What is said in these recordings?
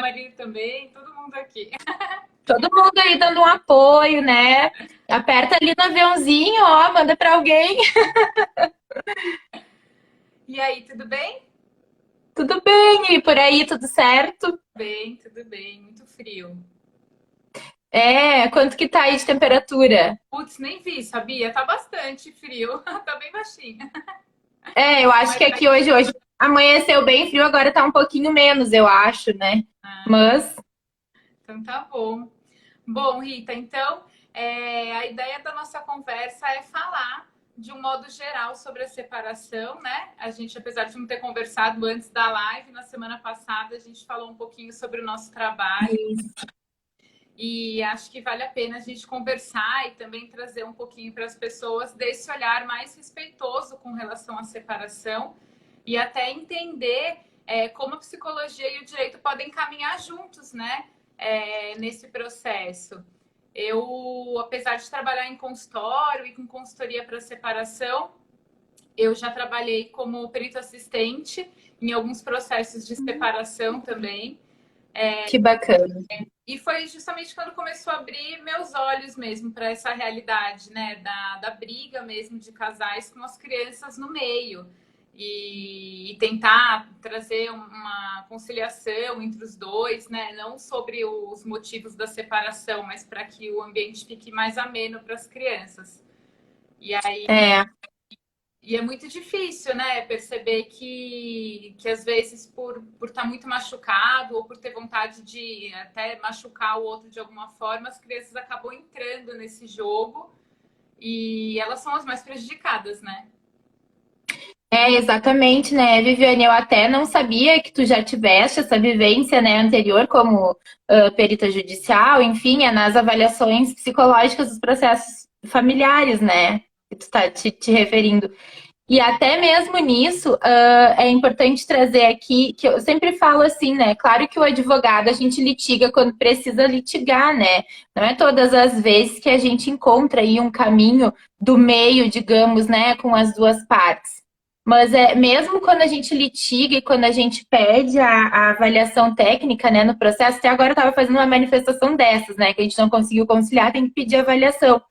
Maria também, todo mundo aqui. Todo mundo aí dando um apoio, né? Aperta ali no aviãozinho, ó, manda para alguém. E aí, tudo bem? Tudo bem, e por aí, tudo certo? Bem, tudo bem. Muito frio. É, quanto que tá aí de temperatura? Putz, nem vi, sabia? Tá bastante frio. Tá bem baixinho. É, eu acho Mas que aqui hoje amanheceu bem frio, agora tá um pouquinho menos, eu acho, né? Mas, então tá bom. Bom, Rita, então a ideia da nossa conversa é falar de um modo geral sobre a separação, né? A gente, apesar de não ter conversado antes da live, na semana passada a gente falou um pouquinho sobre o nosso trabalho e acho que vale a pena a gente conversar e também trazer um pouquinho para as pessoas desse olhar mais respeitoso com relação à separação e até entender como a psicologia e o direito podem caminhar juntos, né? Nesse processo. Eu, apesar de trabalhar em consultório e com consultoria para separação, eu já trabalhei como perito assistente em alguns processos de separação também. que bacana. E foi justamente quando começou a abrir meus olhos mesmo para essa realidade, né? Da briga mesmo de casais com as crianças no meio. E tentar trazer uma conciliação entre os dois, né? Não sobre os motivos da separação, mas para que o ambiente fique mais ameno para as crianças. E aí É, e é muito difícil, né? Perceber que às vezes, por estar muito machucado ou por ter vontade de até machucar o outro de alguma forma, as crianças acabam entrando nesse jogo e elas são as mais prejudicadas, né? exatamente, né, Viviane? Eu até não sabia que tu já tivesse essa vivência, né, anterior como perita judicial, enfim, é nas avaliações psicológicas dos processos familiares, né, que tu está te referindo. E até mesmo nisso, é importante trazer aqui, que eu sempre falo assim, né? Claro que o advogado a gente litiga quando precisa litigar, né? Não é todas as vezes que a gente encontra aí um caminho do meio, digamos, né, com as duas partes. Mas é mesmo quando a gente litiga e quando a gente pede a avaliação técnica, né, no processo, até agora eu estava fazendo uma manifestação dessas, né? Que a gente não conseguiu conciliar, tem que pedir avaliação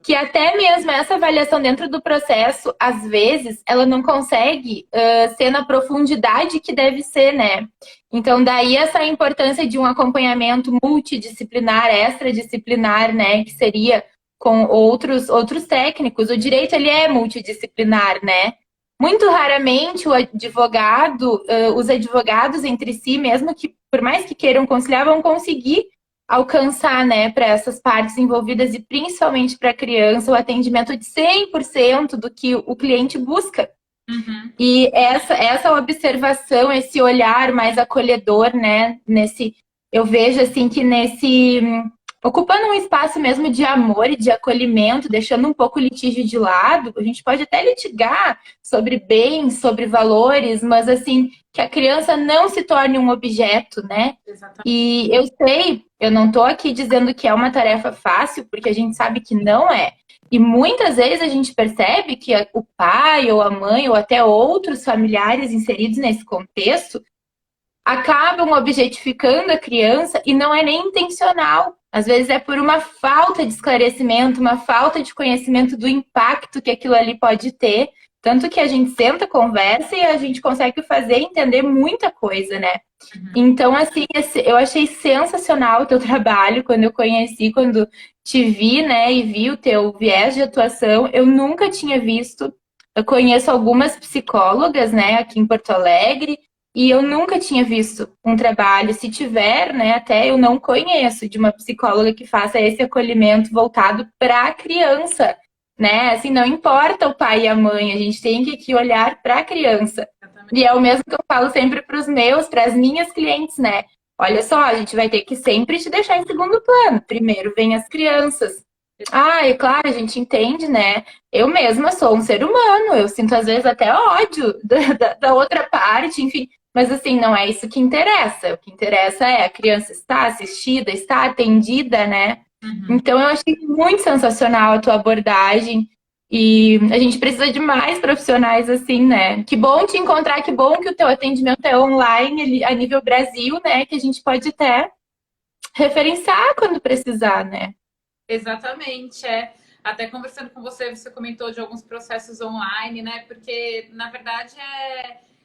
que até mesmo essa avaliação dentro do processo, às vezes, ela não consegue ser na profundidade que deve ser, né? Então, daí essa importância de um acompanhamento multidisciplinar, extradisciplinar, né? Que seria com outros técnicos. O direito, ele é multidisciplinar, né? Muito raramente o advogado, os advogados entre si, mesmo que, por mais que queiram conciliar, vão conseguir alcançar, né, para essas partes envolvidas e principalmente para a criança, o atendimento de 100% do que o cliente busca. Uhum. E essa observação, esse olhar mais acolhedor, né, eu vejo assim que ocupando um espaço mesmo de amor e de acolhimento, deixando um pouco o litígio de lado, a gente pode até litigar sobre bens, sobre valores, mas assim, que a criança não se torne um objeto, né? Exatamente. E eu sei, eu não estou aqui dizendo que é uma tarefa fácil, porque a gente sabe que não é. E muitas vezes a gente percebe que o pai ou a mãe ou até outros familiares inseridos nesse contexto acabam objetificando a criança e não é nem intencional. Às vezes é por uma falta de esclarecimento, uma falta de conhecimento do impacto que aquilo ali pode ter. Tanto que a gente senta, conversa e a gente consegue fazer entender muita coisa, né? Então, assim, eu achei sensacional o teu trabalho quando eu conheci, quando te vi, né, e vi o teu viés de atuação. Eu nunca tinha visto. Eu conheço algumas psicólogas, né, aqui em Porto Alegre, e eu nunca tinha visto um trabalho. Se tiver, né, até eu não conheço de uma psicóloga que faça esse acolhimento voltado para a criança, né? Assim, não importa o pai e a mãe, a gente tem que aqui olhar para a criança. Exatamente. E é o mesmo que eu falo sempre para os meus, para as minhas clientes, né? Olha só, a gente vai ter que sempre te deixar em segundo plano. Primeiro vem as crianças. Ah, é claro, a gente entende, né? Eu mesma sou um ser humano, eu sinto às vezes até ódio da outra parte, enfim. Mas assim, não é isso que interessa. O que interessa é a criança estar assistida, estar atendida, né? Uhum. Então eu achei muito sensacional a tua abordagem. E a gente precisa de mais profissionais assim, né? Que bom te encontrar, que bom que o teu atendimento é online a nível Brasil, né? Que a gente pode até referenciar quando precisar, né? Exatamente, é. Até conversando com você, você comentou de alguns processos online, né? Porque, na verdade,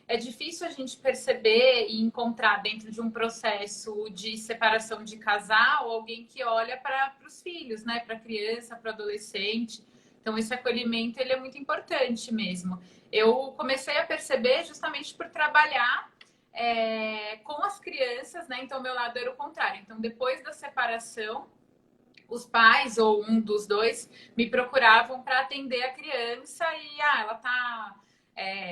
é difícil a gente perceber e encontrar dentro de um processo de separação de casal alguém que olha para os filhos, né? Para a criança, para o adolescente. Então, esse acolhimento ele é muito importante mesmo. Eu comecei a perceber justamente por trabalhar com as crianças, né? Então, meu lado era o contrário. Então, depois da separação, os pais ou um dos dois me procuravam para atender a criança e ela tá,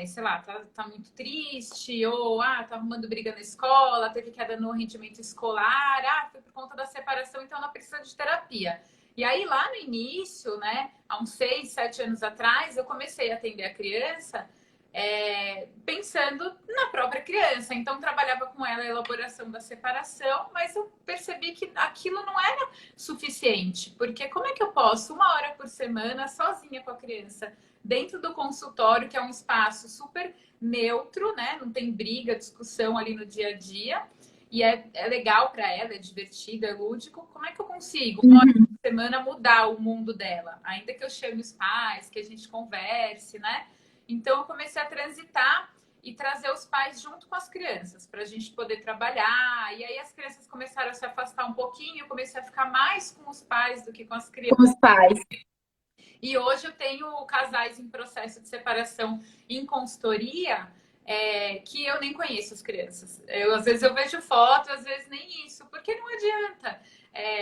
sei lá, tá muito triste, ou tá arrumando briga na escola, teve queda no rendimento escolar, foi por conta da separação, então ela precisa de terapia. E aí, lá no início, né, há uns 6, 7 anos atrás, eu comecei a atender a criança pensando na própria criança. Então, trabalhava com ela a elaboração da separação, mas eu percebi que aquilo não era suficiente, porque como é que eu posso, 1 hora por semana, sozinha com a criança, dentro do consultório, que é um espaço super neutro, né? Não tem briga, discussão ali no dia a dia, e é legal para ela, é divertido, é lúdico. Como é que eu consigo, 1 hora por semana, mudar o mundo dela? Ainda que eu chame os pais, que a gente converse, né? Então, eu comecei a transitar e trazer os pais junto com as crianças, para a gente poder trabalhar. E aí, as crianças começaram a se afastar um pouquinho, eu comecei a ficar mais com os pais do que com as Com crianças. os pais. E hoje eu tenho casais em processo de separação em consultoria que eu nem conheço as crianças. Às vezes eu vejo foto, às vezes nem isso, porque não adianta.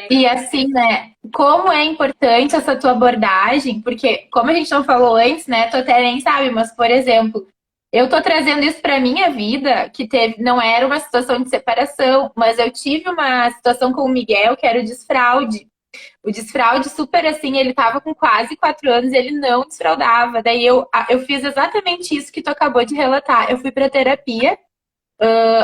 E assim, né, como é importante essa tua abordagem, porque como a gente não falou antes, né, tu até nem sabe, mas por exemplo, eu tô trazendo isso pra minha vida, que teve, não era uma situação de separação, mas eu tive uma situação com o Miguel, que era o desfraude. O desfraude super assim, ele tava com quase 4 anos, ele não desfraudava. Daí eu fiz exatamente isso que tu acabou de relatar. Eu fui pra terapia.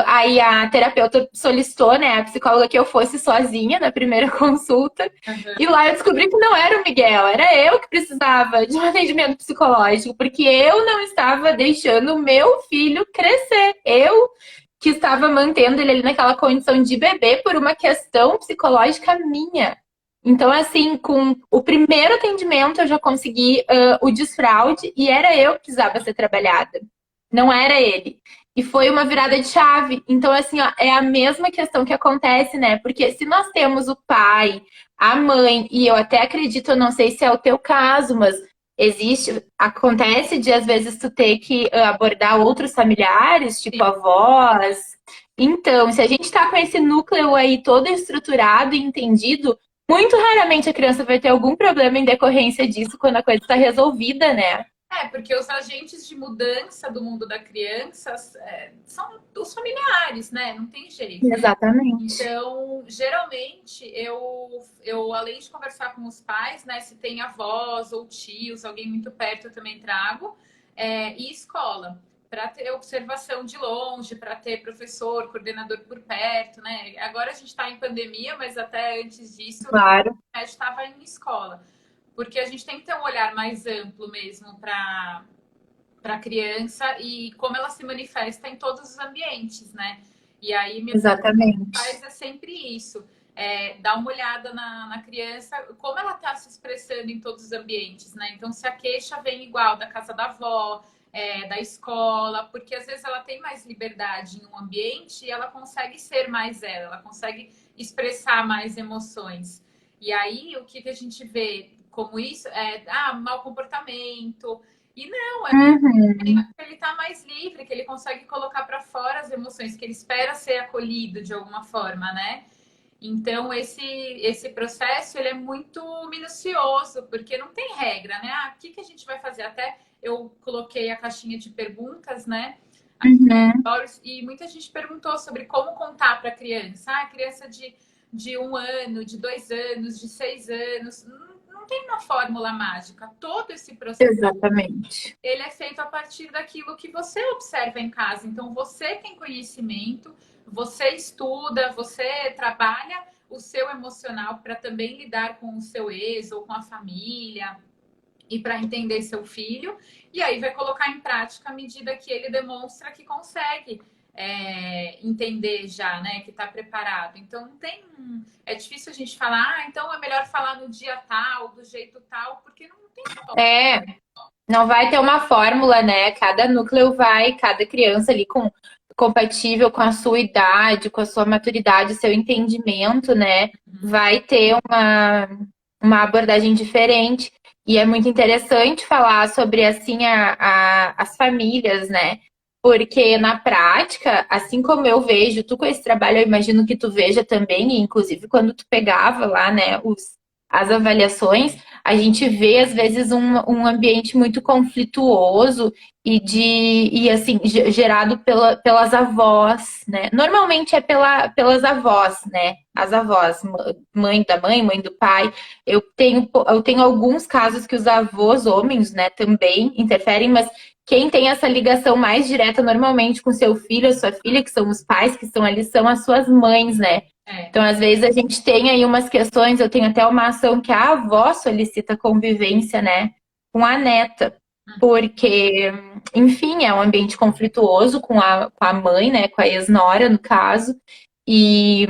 Aí a terapeuta solicitou, né, a psicóloga que eu fosse sozinha na primeira consulta. E lá eu descobri que não era o Miguel, era eu que precisava de um atendimento psicológico, porque eu não estava deixando o meu filho crescer. Eu que estava mantendo ele ali naquela condição de bebê por uma questão psicológica minha. Então, assim, com o primeiro atendimento eu já consegui o desfraude e era eu que precisava ser trabalhada, não era ele. E foi uma virada de chave. Então, assim, ó, é a mesma questão que acontece, né? Porque se nós temos o pai, a mãe, e eu até acredito, eu não sei se é o teu caso, mas acontece de às vezes tu ter que abordar outros familiares, tipo avós. Então, se a gente tá com esse núcleo aí todo estruturado e entendido, muito raramente a criança vai ter algum problema em decorrência disso quando a coisa está resolvida, né? Porque os agentes de mudança do mundo da criança são os familiares, né? Não tem jeito. Exatamente. Então, geralmente, eu além de conversar com os pais, né? Se tem avós ou tios, alguém muito perto, eu também trago. E escola, para ter observação de longe, para ter professor, coordenador por perto, né? Agora a gente está em pandemia, mas até antes disso, Claro. a gente estava em escola. Porque a gente tem que ter um olhar mais amplo mesmo para a criança e como ela se manifesta em todos os ambientes, né? E aí, meu Exatamente. faz é sempre isso. Dar uma olhada na criança, como ela está se expressando em todos os ambientes, né? Então, se a queixa vem igual da casa da avó, da escola, porque às vezes ela tem mais liberdade em um ambiente e ela consegue ser mais ela consegue expressar mais emoções. E aí, o que a gente vê como isso mau comportamento. E não, Uhum. que ele está mais livre, que ele consegue colocar para fora as emoções, que ele espera ser acolhido de alguma forma, né? Então, esse processo ele é muito minucioso, porque não tem regra, né? O que a gente vai fazer? Até eu coloquei a caixinha de perguntas, né? Uhum. E muita gente perguntou sobre como contar para a criança. Criança de 1 ano, de 2 anos, de 6 anos. Não tem uma fórmula mágica. Todo esse processo Exatamente. ele é feito a partir daquilo que você observa em casa. Então, você tem conhecimento, você estuda, você trabalha o seu emocional para também lidar com o seu ex ou com a família. e para entender seu filho, e aí vai colocar em prática à medida que ele demonstra que consegue entender já, né, que está preparado. Então não tem, é difícil a gente falar, então é melhor falar no dia tal, do jeito tal, porque não tem como. É, não vai ter uma fórmula, né? Cada núcleo vai, cada criança ali compatível com a sua idade, com a sua maturidade, seu entendimento, né? Vai ter uma abordagem diferente. E é muito interessante falar sobre, assim, as famílias, né? Porque na prática, assim como eu vejo, tu com esse trabalho, eu imagino que tu veja também, e inclusive quando tu pegava lá, né, as avaliações, a gente vê, às vezes, um ambiente muito conflituoso e assim, gerado pelas avós, né? Normalmente é pelas avós, né? As avós, mãe da mãe, mãe do pai. Eu tenho alguns casos que os avós homens, né, também interferem, mas quem tem essa ligação mais direta normalmente com seu filho, a sua filha, que são os pais que estão ali, são as suas mães, né? Então, às vezes, a gente tem aí umas questões, eu tenho até uma ação que a avó solicita convivência, né, com a neta, porque, enfim, é um ambiente conflituoso com a mãe, né, com a ex-nora, no caso, e,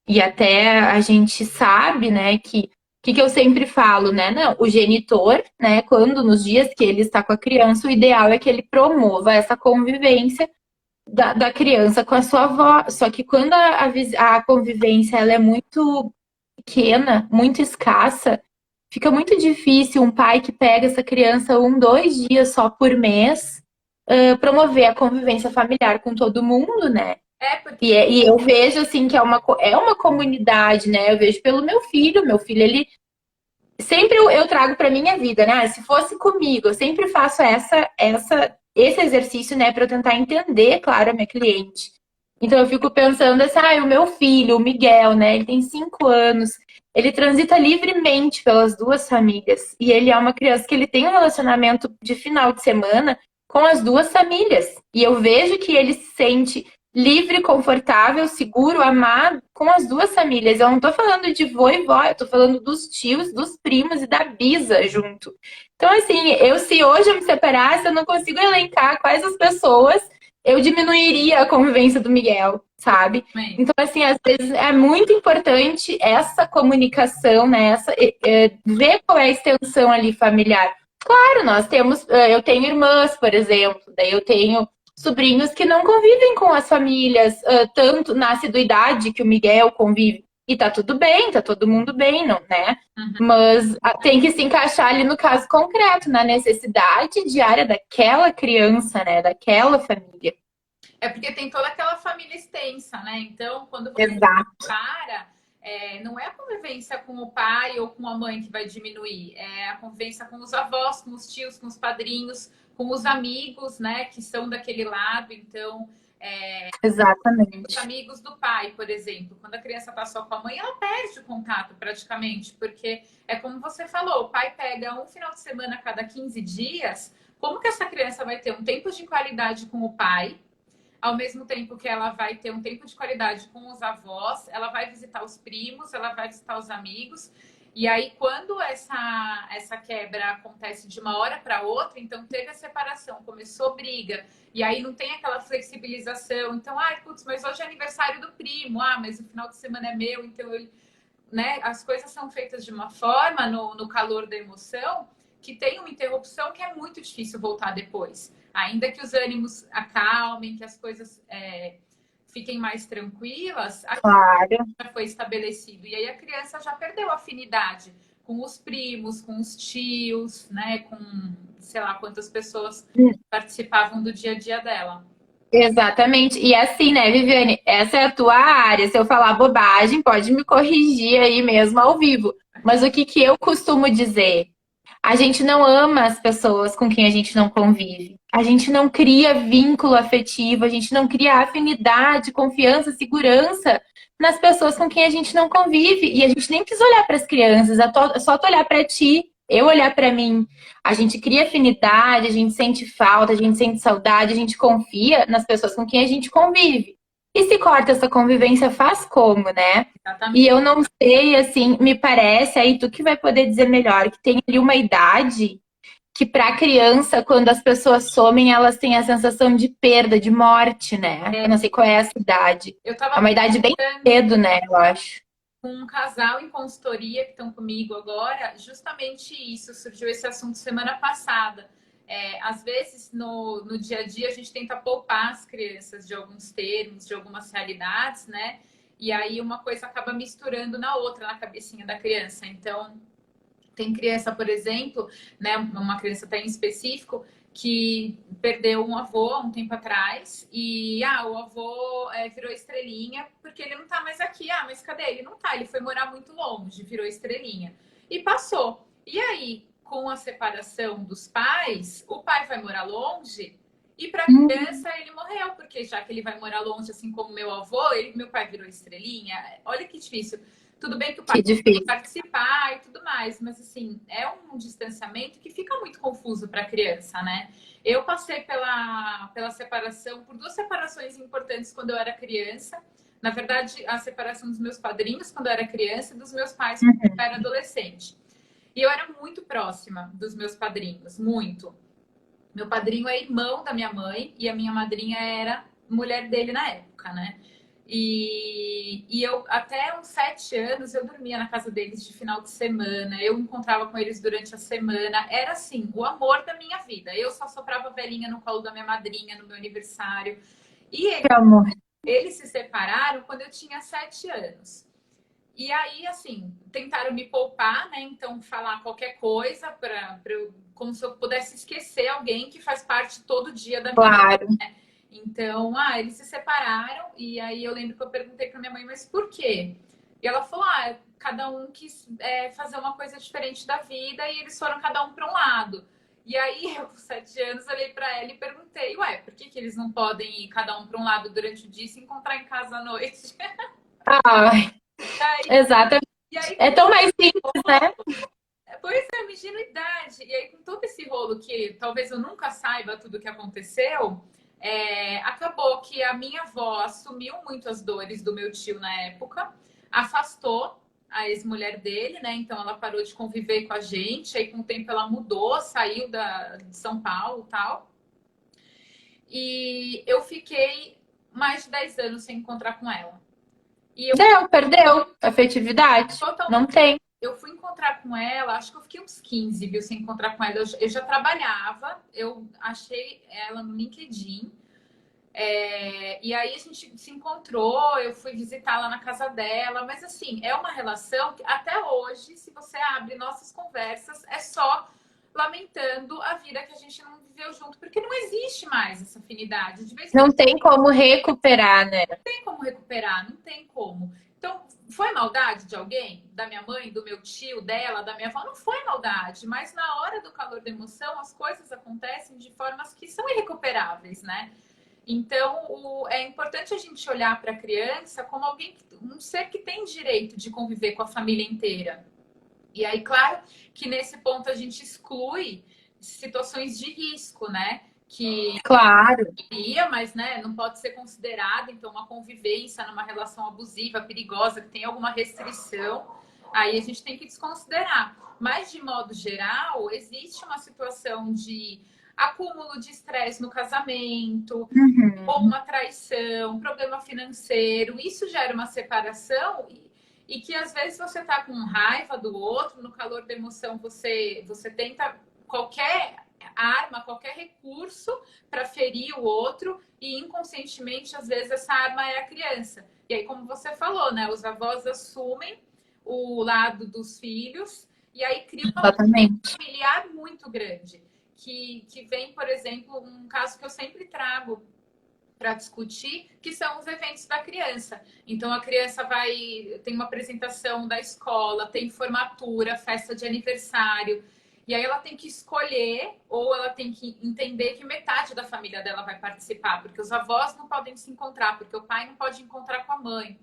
e até a gente sabe, né, que eu sempre falo, né? Não, o genitor, né, quando nos dias que ele está com a criança, o ideal é que ele promova essa convivência da criança com a sua avó. Só que quando a convivência ela é muito pequena, muito escassa, fica muito difícil um pai que pega essa criança 1, 2 dias só por mês, promover a convivência familiar com todo mundo, né? Porque... E eu vejo assim que é uma comunidade, né? Eu vejo pelo meu filho, ele sempre eu trago para minha vida, né? Se fosse comigo, eu sempre faço esse exercício, né, para eu tentar entender, claro, a minha cliente. Então eu fico pensando assim, o meu filho, o Miguel, né? Ele tem 5 anos, ele transita livremente pelas duas famílias e ele é uma criança que ele tem um relacionamento de final de semana com as duas famílias. E eu vejo que ele se sente livre, confortável, seguro, amado com as duas famílias. Eu não tô falando de vô e vó, eu tô falando dos tios, dos primos e da bisa junto. Então, assim, se hoje eu me separasse, eu não consigo elencar quais as pessoas eu diminuiria a convivência do Miguel, sabe? Então, assim, às vezes é muito importante essa comunicação, né? Ver qual é a extensão ali familiar. Claro, eu tenho irmãs, por exemplo, daí eu tenho sobrinhos que não convivem com as famílias, tanto na assiduidade que o Miguel convive. E tá tudo bem, tá todo mundo bem, não, né? Mas tem que se encaixar ali no caso concreto, na necessidade diária daquela criança, né? Daquela família. É porque tem toda aquela família extensa, né? Então, quando você não é a convivência com o pai ou com a mãe que vai diminuir, é a convivência com os avós, com os tios, com os padrinhos, com os amigos, né? Que são daquele lado. Então, exatamente. Os amigos do pai, por exemplo, quando a criança está só com a mãe, ela perde o contato praticamente, porque é como você falou, o pai pega um final de semana a cada 15 dias, como que essa criança vai ter um tempo de qualidade com o pai, ao mesmo tempo que ela vai ter um tempo de qualidade com os avós, ela vai visitar os primos, ela vai visitar os amigos. E aí, quando essa quebra acontece de uma hora para outra, então teve a separação, começou briga, e aí não tem aquela flexibilização. Então, putz, mas hoje é aniversário do primo, mas o final de semana é meu, então né? As coisas são feitas de uma forma, no calor da emoção, que tem uma interrupção que é muito difícil voltar depois. Ainda que os ânimos acalmem, que as coisas fiquem mais tranquilas, claro, já foi estabelecido. E aí a criança já perdeu a afinidade com os primos, com os tios, né? Com sei lá quantas pessoas participavam do dia a dia dela. Exatamente. E assim, né, Viviane? Essa é a tua área. Se eu falar bobagem, pode me corrigir aí mesmo ao vivo. Mas o que eu costumo dizer? A gente não ama as pessoas com quem a gente não convive. A gente não cria vínculo afetivo, a gente não cria afinidade, confiança, segurança nas pessoas com quem a gente não convive. E a gente nem precisa olhar para as crianças, é só tu olhar para ti, eu olhar para mim. A gente cria afinidade, a gente sente falta, a gente sente saudade, a gente confia nas pessoas com quem a gente convive. E se corta essa convivência, faz como, né? Exatamente. E eu não sei, assim, me parece, aí tu que vai poder dizer melhor, que tem ali uma idade que para a criança, quando as pessoas somem, elas têm a sensação de perda, de morte, né? Eu não sei qual é essa idade. Eu É estava uma idade bem cedo, né? Eu acho. com um casal em consultoria que estão comigo agora, justamente isso, surgiu esse assunto semana passada. Às vezes, no dia a dia, a gente tenta poupar as crianças de alguns termos, de algumas realidades, né? E aí uma coisa acaba misturando na outra, na cabecinha da criança. Então, tem criança, por exemplo, né, uma criança até em específico, que perdeu um avô há um tempo atrás e o avô virou estrelinha porque ele não tá mais aqui. Mas cadê? Ele não tá, ele foi morar muito longe, virou estrelinha. E passou. E aí, com a separação dos pais, o pai vai morar longe e para a criança ele morreu, porque já que ele vai morar longe, assim como meu avô, meu pai virou estrelinha. Olha que difícil. Tudo bem que o pai pode participar e tudo mais, mas assim, é um distanciamento que fica muito confuso para a criança, né? Eu passei pela separação, por 2 separações importantes quando eu era criança. Na verdade, a separação dos meus padrinhos quando eu era criança e dos meus pais quando eu era adolescente. E eu era muito próxima dos meus padrinhos, muito. Meu padrinho é irmão da minha mãe e a minha madrinha era mulher dele na época, né? E eu, até uns 7 anos, eu dormia na casa deles de final de semana, eu encontrava com eles durante a semana. Era assim, o amor da minha vida. Eu só soprava velhinha no colo da minha madrinha no meu aniversário. E eles se separaram quando eu tinha 7 anos. E aí, assim, tentaram me poupar, né? Então, falar qualquer coisa como se eu pudesse esquecer alguém que faz parte todo dia da minha vida, né? Então, eles se separaram e aí eu lembro que eu perguntei para minha mãe, mas por quê? E ela falou, cada um quis fazer uma coisa diferente da vida e eles foram cada um para um lado. E aí, eu com 7 anos, olhei para ela e perguntei, por que eles não podem ir cada um para um lado durante o dia e se encontrar em casa à noite? Exatamente. Aí, é tão mais simples, né? Pois é, uma ingenuidade. E aí, com todo esse rolo que talvez eu nunca saiba tudo o que aconteceu, acabou que a minha avó assumiu muito as dores do meu tio na época, afastou a ex-mulher dele, né? Então ela parou de conviver com a gente, aí com o tempo ela mudou, saiu de São Paulo e tal. E eu fiquei mais de 10 anos sem encontrar com ela. Perdeu a afetividade. Totalmente. Não tem. Eu fui encontrar com ela, acho que eu fiquei uns 15, viu, sem encontrar com ela. Eu já trabalhava, eu achei ela no LinkedIn. E aí a gente se encontrou, eu fui visitá-la na casa dela, mas assim, é uma relação que até hoje, se você abre nossas conversas, é só lamentando a vida que a gente não viveu junto, porque não existe mais essa afinidade. Não tem como recuperar, né? Não tem como recuperar, não tem como. Então, foi maldade de alguém? Da minha mãe, do meu tio, dela, da minha avó? Não foi maldade, mas na hora do calor da emoção, as coisas acontecem de formas que são irrecuperáveis, né? Então, é importante a gente olhar para a criança como um ser que tem direito de conviver com a família inteira. E aí, claro que nesse ponto a gente exclui situações de risco, né? Claro. Mas né, não pode ser considerado, então, uma convivência numa relação abusiva, perigosa, que tem alguma restrição, aí a gente tem que desconsiderar. Mas, de modo geral, existe uma situação de acúmulo de estresse no casamento, ou uma traição, problema financeiro, isso gera uma separação e que às vezes você tá com raiva do outro, no calor da emoção você tenta qualquer arma, qualquer recurso para ferir o outro e inconscientemente às vezes essa arma é a criança. E aí, como você falou, né, os avós assumem o lado dos filhos e aí cria uma familiar muito grande. Que vem, por exemplo, um caso que eu sempre trago para discutir, que são os eventos da criança. Então, a criança tem uma apresentação da escola, tem formatura, festa de aniversário, e aí ela tem que escolher, ou ela tem que entender que metade da família dela vai participar, porque os avós não podem se encontrar, porque o pai não pode encontrar com a mãe,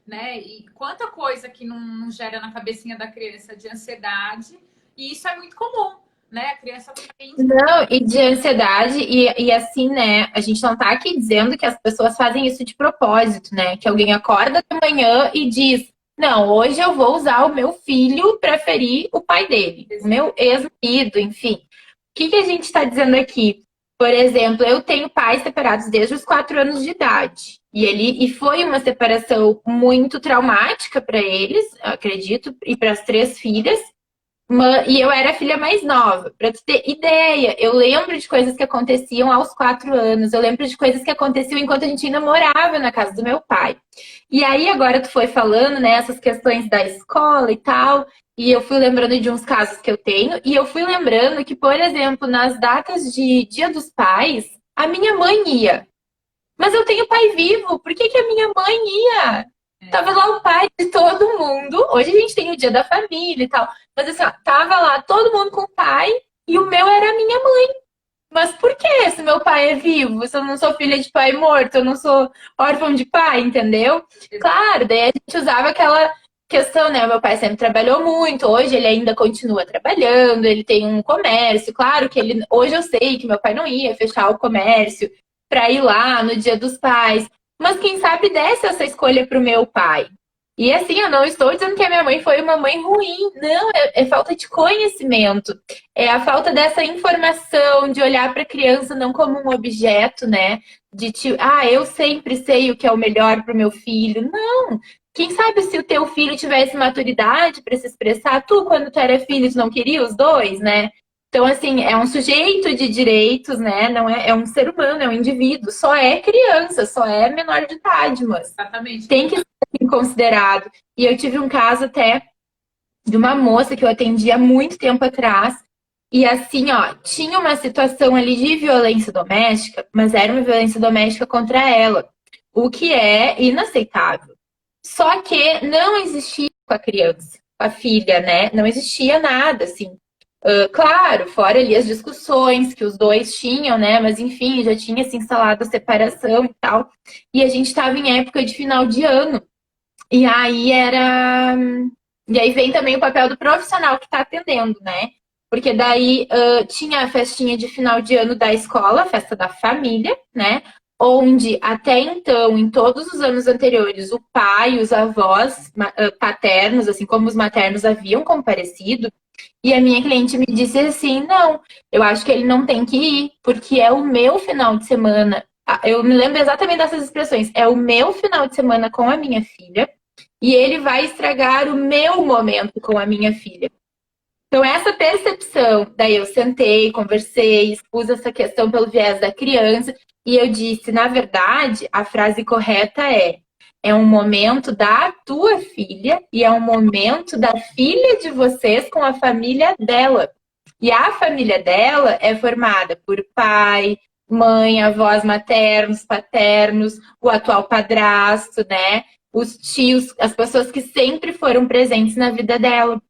né? E quanta coisa que não gera na cabecinha da criança de ansiedade, e isso é muito comum. Né? A criança Não, e de ansiedade, e assim, né? A gente não tá aqui dizendo que as pessoas fazem isso de propósito, né? Que alguém acorda de manhã e diz: não, hoje eu vou usar o meu filho para ferir o pai dele, o meu ex-marido, enfim. que a gente está dizendo aqui? Por exemplo, eu tenho pais separados desde os 4 anos de idade. E foi uma separação muito traumática para eles, acredito, e para as 3 filhas. E eu era a filha mais nova. Para tu ter ideia, eu lembro de coisas que aconteciam aos 4 anos. Eu lembro de coisas que aconteciam enquanto a gente ainda morava na casa do meu pai. E aí, agora tu foi falando, né, essas questões da escola e tal. E eu fui lembrando de uns casos que eu tenho. E eu fui lembrando que, por exemplo, nas datas de Dia dos Pais, a minha mãe ia. Mas eu tenho pai vivo, por que que a minha mãe ia? Tava lá o pai de todo mundo. Hoje a gente tem o dia da família e tal. Mas assim, ó, tava lá todo mundo com o pai e o meu era a minha mãe. Mas por que se meu pai é vivo? Se eu não sou filha de pai morto, eu não sou órfão de pai, entendeu? Claro, daí a gente usava aquela questão, né? Meu pai sempre trabalhou muito, hoje ele ainda continua trabalhando, ele tem um comércio. Claro que ele. Hoje eu sei que meu pai não ia fechar o comércio para ir lá no Dia dos Pais. Mas quem sabe desse essa escolha para o meu pai. E assim, eu não estou dizendo que a minha mãe foi uma mãe ruim. Não, é falta de conhecimento. É a falta dessa informação, de olhar para a criança não como um objeto, né? De tipo, eu sempre sei o que é o melhor para o meu filho. Não. Quem sabe se o teu filho tivesse maturidade para se expressar, tu, quando tu era filho, tu não queria os dois, né? Então, assim, é um sujeito de direitos, né? Não é um ser humano, é um indivíduo. Só é criança, só é menor de idade, mas Exatamente. tem que ser considerado. E eu tive um caso até de uma moça que eu atendi há muito tempo atrás. E assim, ó, tinha uma situação ali de violência doméstica, mas era uma violência doméstica contra ela, o que é inaceitável. Só que não existia com a criança, com a filha, né? Não existia nada, assim. Claro, fora ali as discussões que os dois tinham, né? Mas enfim, já tinha se instalado a separação e tal. E a gente estava em época de final de ano. E aí era. E aí vem também o papel do profissional que está atendendo, né? Porque daí tinha a festinha de final de ano da escola, a festa da família, né? Onde até então, em todos os anos anteriores, o pai e os avós paternos, assim como os maternos, haviam comparecido. E a minha cliente me disse assim: não, eu acho que ele não tem que ir, porque é o meu final de semana. Eu me lembro exatamente dessas expressões. É o meu final de semana com a minha filha e ele vai estragar o meu momento com a minha filha. Então, essa percepção, daí eu sentei, conversei, expus essa questão pelo viés da criança, e eu disse, na verdade, a frase correta é um momento da tua filha e é um momento da filha de vocês com a família dela. E a família dela é formada por pai, mãe, avós maternos, paternos, o atual padrasto, né? Os tios, as pessoas que sempre foram presentes na vida dela.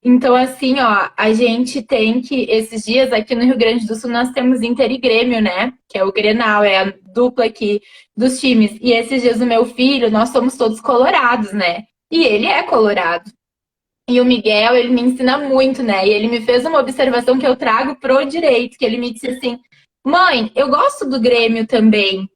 Então, assim, ó, a gente tem que, esses dias aqui no Rio Grande do Sul, nós temos Inter e Grêmio, né? Que é o Grenal, é a dupla aqui dos times. E esses dias o meu filho, nós somos todos colorados, né? E ele é colorado. E o Miguel, ele me ensina muito, né? E ele me fez uma observação que eu trago pro direito, que ele me disse assim: mãe, eu gosto do Grêmio também.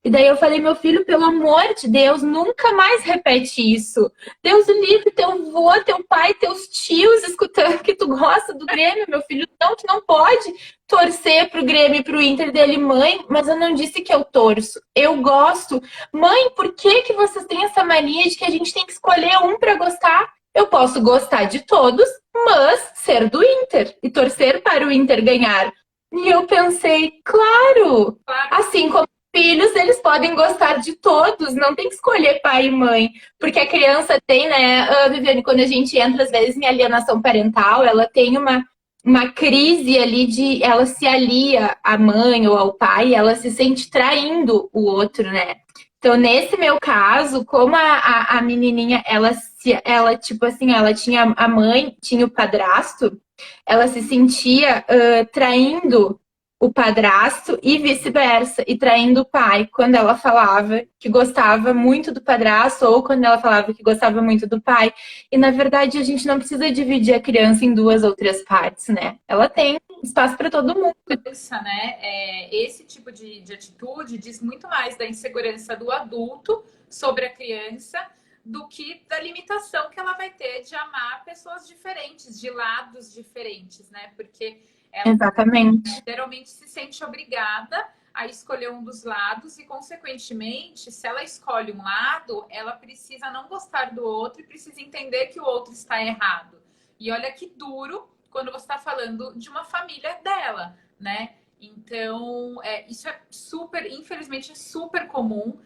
E daí eu falei, meu filho, pelo amor de Deus, nunca mais repete isso. Deus o livre, teu avô, teu pai, teus tios escutando que tu gosta do Grêmio, meu filho. Não, tu não pode torcer pro Grêmio e pro Inter dele, mãe, mas eu não disse que eu torço. Eu gosto. Mãe, por que que vocês têm essa mania de que a gente tem que escolher um para gostar? Eu posso gostar de todos, mas ser do Inter e torcer para o Inter ganhar. E eu pensei, claro, assim como filhos, eles podem gostar de todos, não tem que escolher pai e mãe. Porque a criança tem, né, Viviane, quando a gente entra, às vezes, em alienação parental, ela tem uma crise ali de. Ela se alia à mãe ou ao pai, ela se sente traindo o outro, né? Então, nesse meu caso, como a menininha, ela, tipo assim, ela tinha a mãe, tinha o padrasto, ela se sentia traindo o padrasto e vice-versa, e traindo o pai quando ela falava que gostava muito do padrasto ou quando ela falava que gostava muito do pai. E na verdade a gente não precisa dividir a criança em 2 ou 3 partes, né? Ela tem espaço para todo mundo. Né? Esse tipo de atitude diz muito mais da insegurança do adulto sobre a criança do que da limitação que ela vai ter de amar pessoas diferentes, de lados diferentes, né? Porque Exatamente. Geralmente se sente obrigada a escolher um dos lados e, consequentemente, se ela escolhe um lado, ela precisa não gostar do outro e precisa entender que o outro está errado. E olha que duro quando você está falando de uma família dela, né? Então, isso é super, infelizmente, é super comum.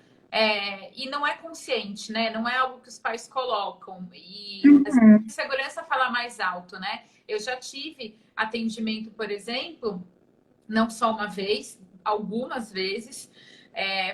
E não é consciente, né? Não é algo que os pais colocam. E a segurança fala mais alto, né? Eu já tive atendimento, por exemplo, não só uma vez, algumas vezes.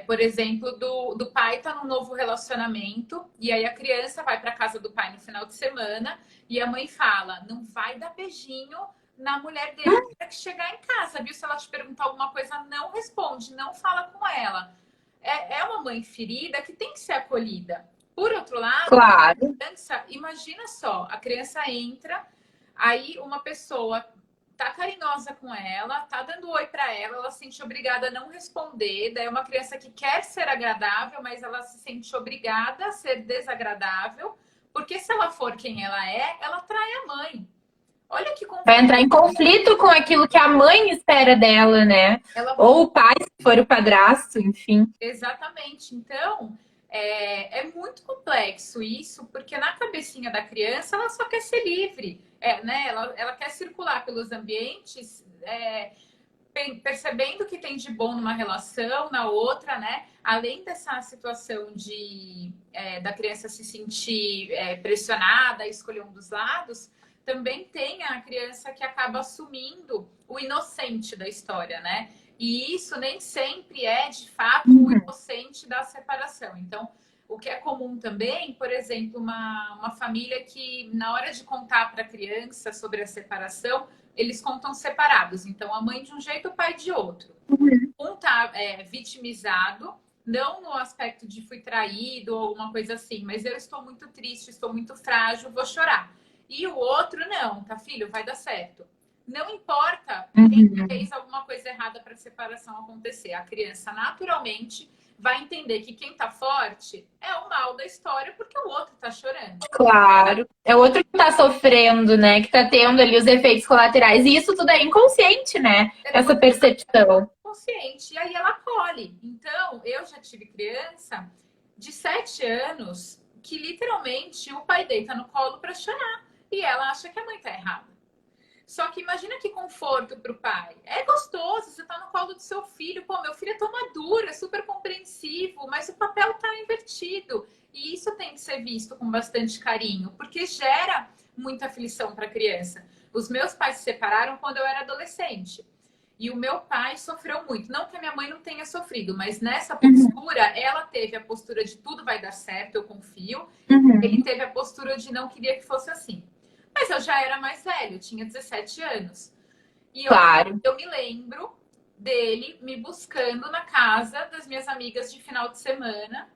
Por exemplo, do pai tá num novo relacionamento e aí a criança vai para casa do pai no final de semana e a mãe fala: não vai dar beijinho na mulher dele para que chegar em casa, viu? Se ela te perguntar alguma coisa, não responde, não fala com ela. É uma mãe ferida que tem que ser acolhida. Por outro lado, Claro. a criança, imagina só, a criança entra, aí uma pessoa tá carinhosa com ela, tá dando oi para ela, ela se sente obrigada a não responder. Daí é uma criança que quer ser agradável, mas ela se sente obrigada a ser desagradável, porque se ela for quem ela é, ela trai a mãe. Olha que Vai entrar em conflito com aquilo que a mãe espera dela, né? Ou o pai, se for o padrasto, enfim. Exatamente. Então, é muito complexo isso, porque na cabecinha da criança ela só quer ser livre, né? Ela quer circular pelos ambientes, percebendo o que tem de bom numa relação, na outra, né? Além dessa situação da criança se sentir pressionada a escolher um dos lados, também tem a criança que acaba assumindo o inocente da história, né? E isso nem sempre é, de fato, o inocente da separação. Então, o que é comum também, por exemplo, uma família que, na hora de contar para a criança sobre a separação, eles contam separados. Então, a mãe de um jeito, o pai de outro. Um tá vitimizado, não no aspecto de fui traído ou alguma coisa assim, mas eu estou muito triste, estou muito frágil, vou chorar. E o outro, não, tá, filho, vai dar certo. Não importa quem fez alguma coisa errada para a separação acontecer. A criança, naturalmente, vai entender que quem tá forte é o mal da história, porque o outro tá chorando. Claro. É o outro que tá sofrendo, né? Que tá tendo ali os efeitos colaterais. E isso tudo é inconsciente, né? Essa percepção. Consciente. E aí ela acolhe. Então, eu já tive criança de 7 anos que literalmente o pai deita no colo para chorar. E ela acha que a mãe tá errada. Só que imagina que conforto para o pai. É gostoso, você tá no colo do seu filho. Pô, meu filho é tão maduro, é super compreensivo, mas o papel tá invertido. E isso tem que ser visto com bastante carinho, porque gera muita aflição para a criança. Os meus pais se separaram quando eu era adolescente. E o meu pai sofreu muito. Não que a minha mãe não tenha sofrido, mas nessa postura, ela teve a postura de tudo vai dar certo, eu confio. Ele teve a postura de não queria que fosse assim. Mas eu já era mais velho, eu tinha 17 anos. E eu me lembro dele me buscando na casa das minhas amigas de final de semana,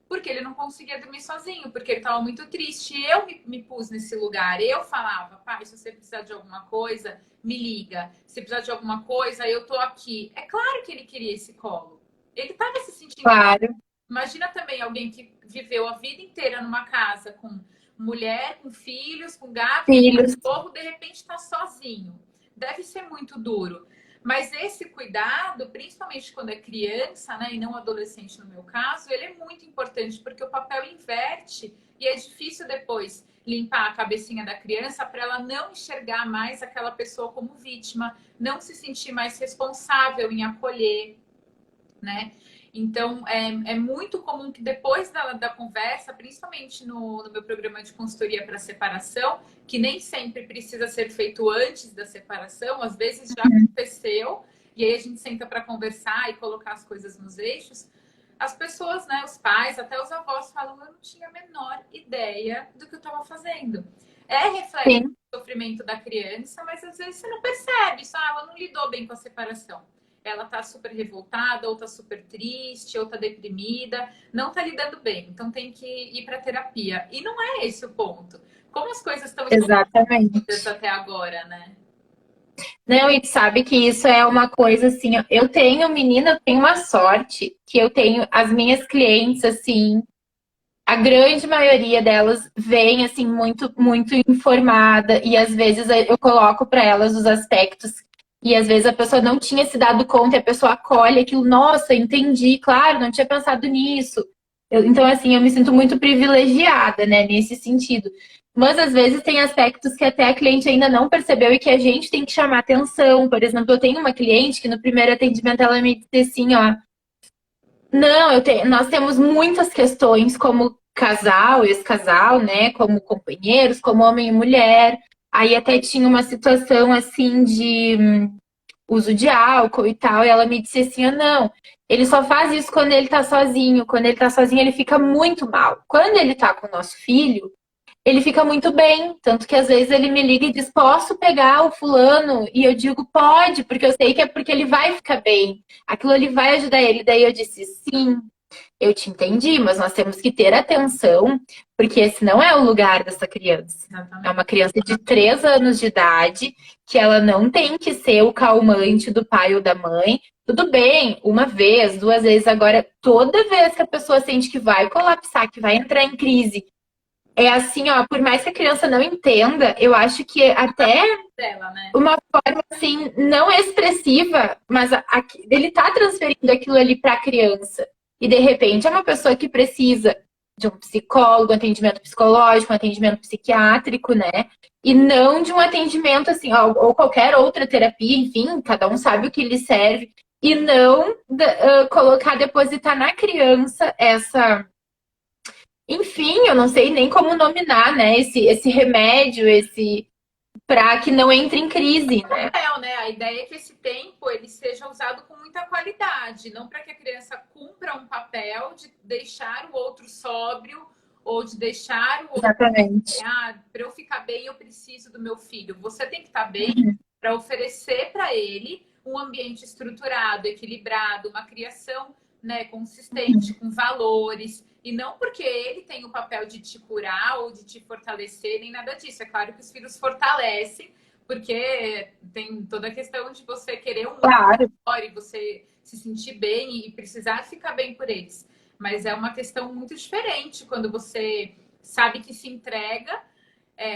porque ele não conseguia dormir sozinho, porque ele estava muito triste. E eu me pus nesse lugar. Eu falava, pai, se você precisar de alguma coisa, me liga. Se precisar de alguma coisa, eu tô aqui. É claro que ele queria esse colo. Ele estava se sentindo. Claro. Imagina também alguém que viveu a vida inteira numa casa com mulher, com filhos, com gato, filhos. com cachorro, de repente está sozinho. Deve ser muito duro. Mas esse cuidado, principalmente quando é criança, né, e não adolescente no meu caso, ele é muito importante, porque o papel inverte e é difícil depois limpar a cabecinha da criança para ela não enxergar mais aquela pessoa como vítima, não se sentir mais responsável em acolher, né? Então, é muito comum que depois da conversa, principalmente no meu programa de consultoria para separação, que nem sempre precisa ser feito antes da separação, às vezes já aconteceu, e aí a gente senta para conversar e colocar as coisas nos eixos, as pessoas, né, os pais, até os avós falam, eu não tinha a menor ideia do que eu estava fazendo. É reflexo do sofrimento da criança, mas às vezes você não percebe, só ela não lidou bem com a separação. Ela tá super revoltada, ou tá super triste, ou tá deprimida, não tá lidando bem. Então tem que ir para terapia. E não é esse o ponto. Como as coisas estão escondidas até agora, né? Não, e tu sabe que isso é uma coisa assim, eu tenho, menina, eu tenho uma sorte que eu tenho as minhas clientes assim, a grande maioria delas vem assim muito muito informada e às vezes eu coloco para elas os aspectos e às vezes a pessoa não tinha se dado conta e a pessoa acolhe aquilo, nossa, entendi, claro, não tinha pensado nisso. Então, assim, eu me sinto muito privilegiada, né, nesse sentido. Mas às vezes tem aspectos que até a cliente ainda não percebeu e que a gente tem que chamar atenção. Por exemplo, eu tenho uma cliente que no primeiro atendimento ela me disse assim, ó, não, nós temos muitas questões como casal, ex-casal, né? Como companheiros, como homem e mulher. Aí até tinha uma situação assim de uso de álcool e tal, e ela me disse assim: ah, não, ele só faz isso quando ele tá sozinho. Quando ele tá sozinho, ele fica muito mal. Quando ele tá com o nosso filho, ele fica muito bem, tanto que às vezes ele me liga e diz, posso pegar o fulano? E eu digo, pode, porque eu sei que é porque ele vai ficar bem. Aquilo ali vai ajudar ele. Daí eu disse, sim, eu te entendi, mas nós temos que ter atenção, porque esse não é o lugar dessa criança. É uma criança de 3 anos de idade, que ela não tem que ser o calmante do pai ou da mãe. Tudo bem, uma vez, 2 vezes, agora toda vez que a pessoa sente que vai colapsar, que vai entrar em crise, é assim, ó, por mais que a criança não entenda, eu acho que até dela, né? uma forma assim, não expressiva, mas ele tá transferindo aquilo ali para a criança. E de repente é uma pessoa que precisa de um psicólogo, um atendimento psicológico, um atendimento psiquiátrico, né? E não de um atendimento assim, ó, ou qualquer outra terapia, enfim, cada um sabe o que lhe serve. E não colocar, depositar na criança essa. Enfim, eu não sei nem como nominar, né? Esse remédio, para que não entre em crise, né? Né? A ideia é que esse tempo ele seja usado com muita qualidade, não para que a criança cumpra um papel de deixar o outro sóbrio ou de deixar o outro. Exatamente. Para eu ficar bem, eu preciso do meu filho. Você tem que estar bem para oferecer para ele um ambiente estruturado, equilibrado, uma criação, né, consistente, com valores. E não porque ele tem o papel de te curar ou de te fortalecer, nem nada disso. É claro que os filhos fortalecem, porque tem toda a questão de você querer um claro. melhor e você se sentir bem e precisar ficar bem por eles. Mas é uma questão muito diferente quando você sabe que se entrega,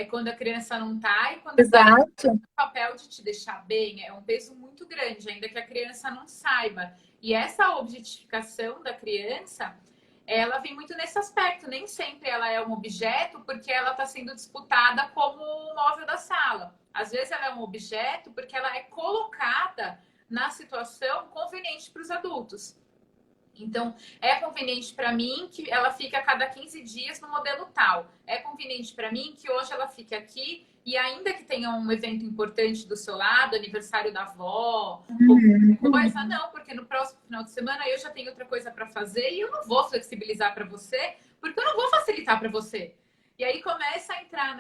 quando a criança não tá, e quando Exato. o papel de te deixar bem é um peso muito grande, ainda que a criança não saiba. E essa objetificação da criança, ela vem muito nesse aspecto. Nem sempre ela é um objeto porque ela está sendo disputada como o móvel da sala. Às vezes ela é um objeto porque ela é colocada na situação conveniente para os adultos. Então, é conveniente para mim que ela fique a cada 15 dias no modelo tal. É conveniente para mim que hoje ela fique aqui e ainda que tenha um evento importante do seu lado, aniversário da avó, ou coisa, não, porque no próximo final de semana eu já tenho outra coisa para fazer e eu não vou flexibilizar para você, porque eu não vou facilitar para você. E aí começa a entrar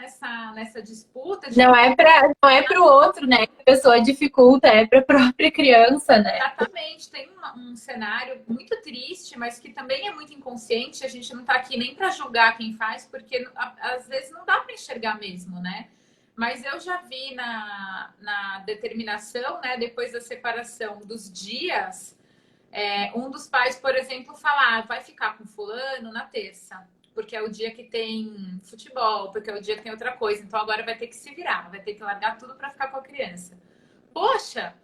nessa disputa. Não é para o outro, né? Que a pessoa dificulta, é para a própria criança, né? Exatamente. Tem um cenário muito triste, mas que também é muito inconsciente. A gente não está aqui nem para julgar quem faz, porque às vezes não dá para enxergar mesmo, né? Mas eu já vi na determinação, né, depois da separação dos dias, um dos pais, por exemplo, falar, vai ficar com fulano na terça, porque é o dia que tem futebol, porque é o dia que tem outra coisa. Então agora vai ter que se virar, vai ter que largar tudo para ficar com a criança. Poxa,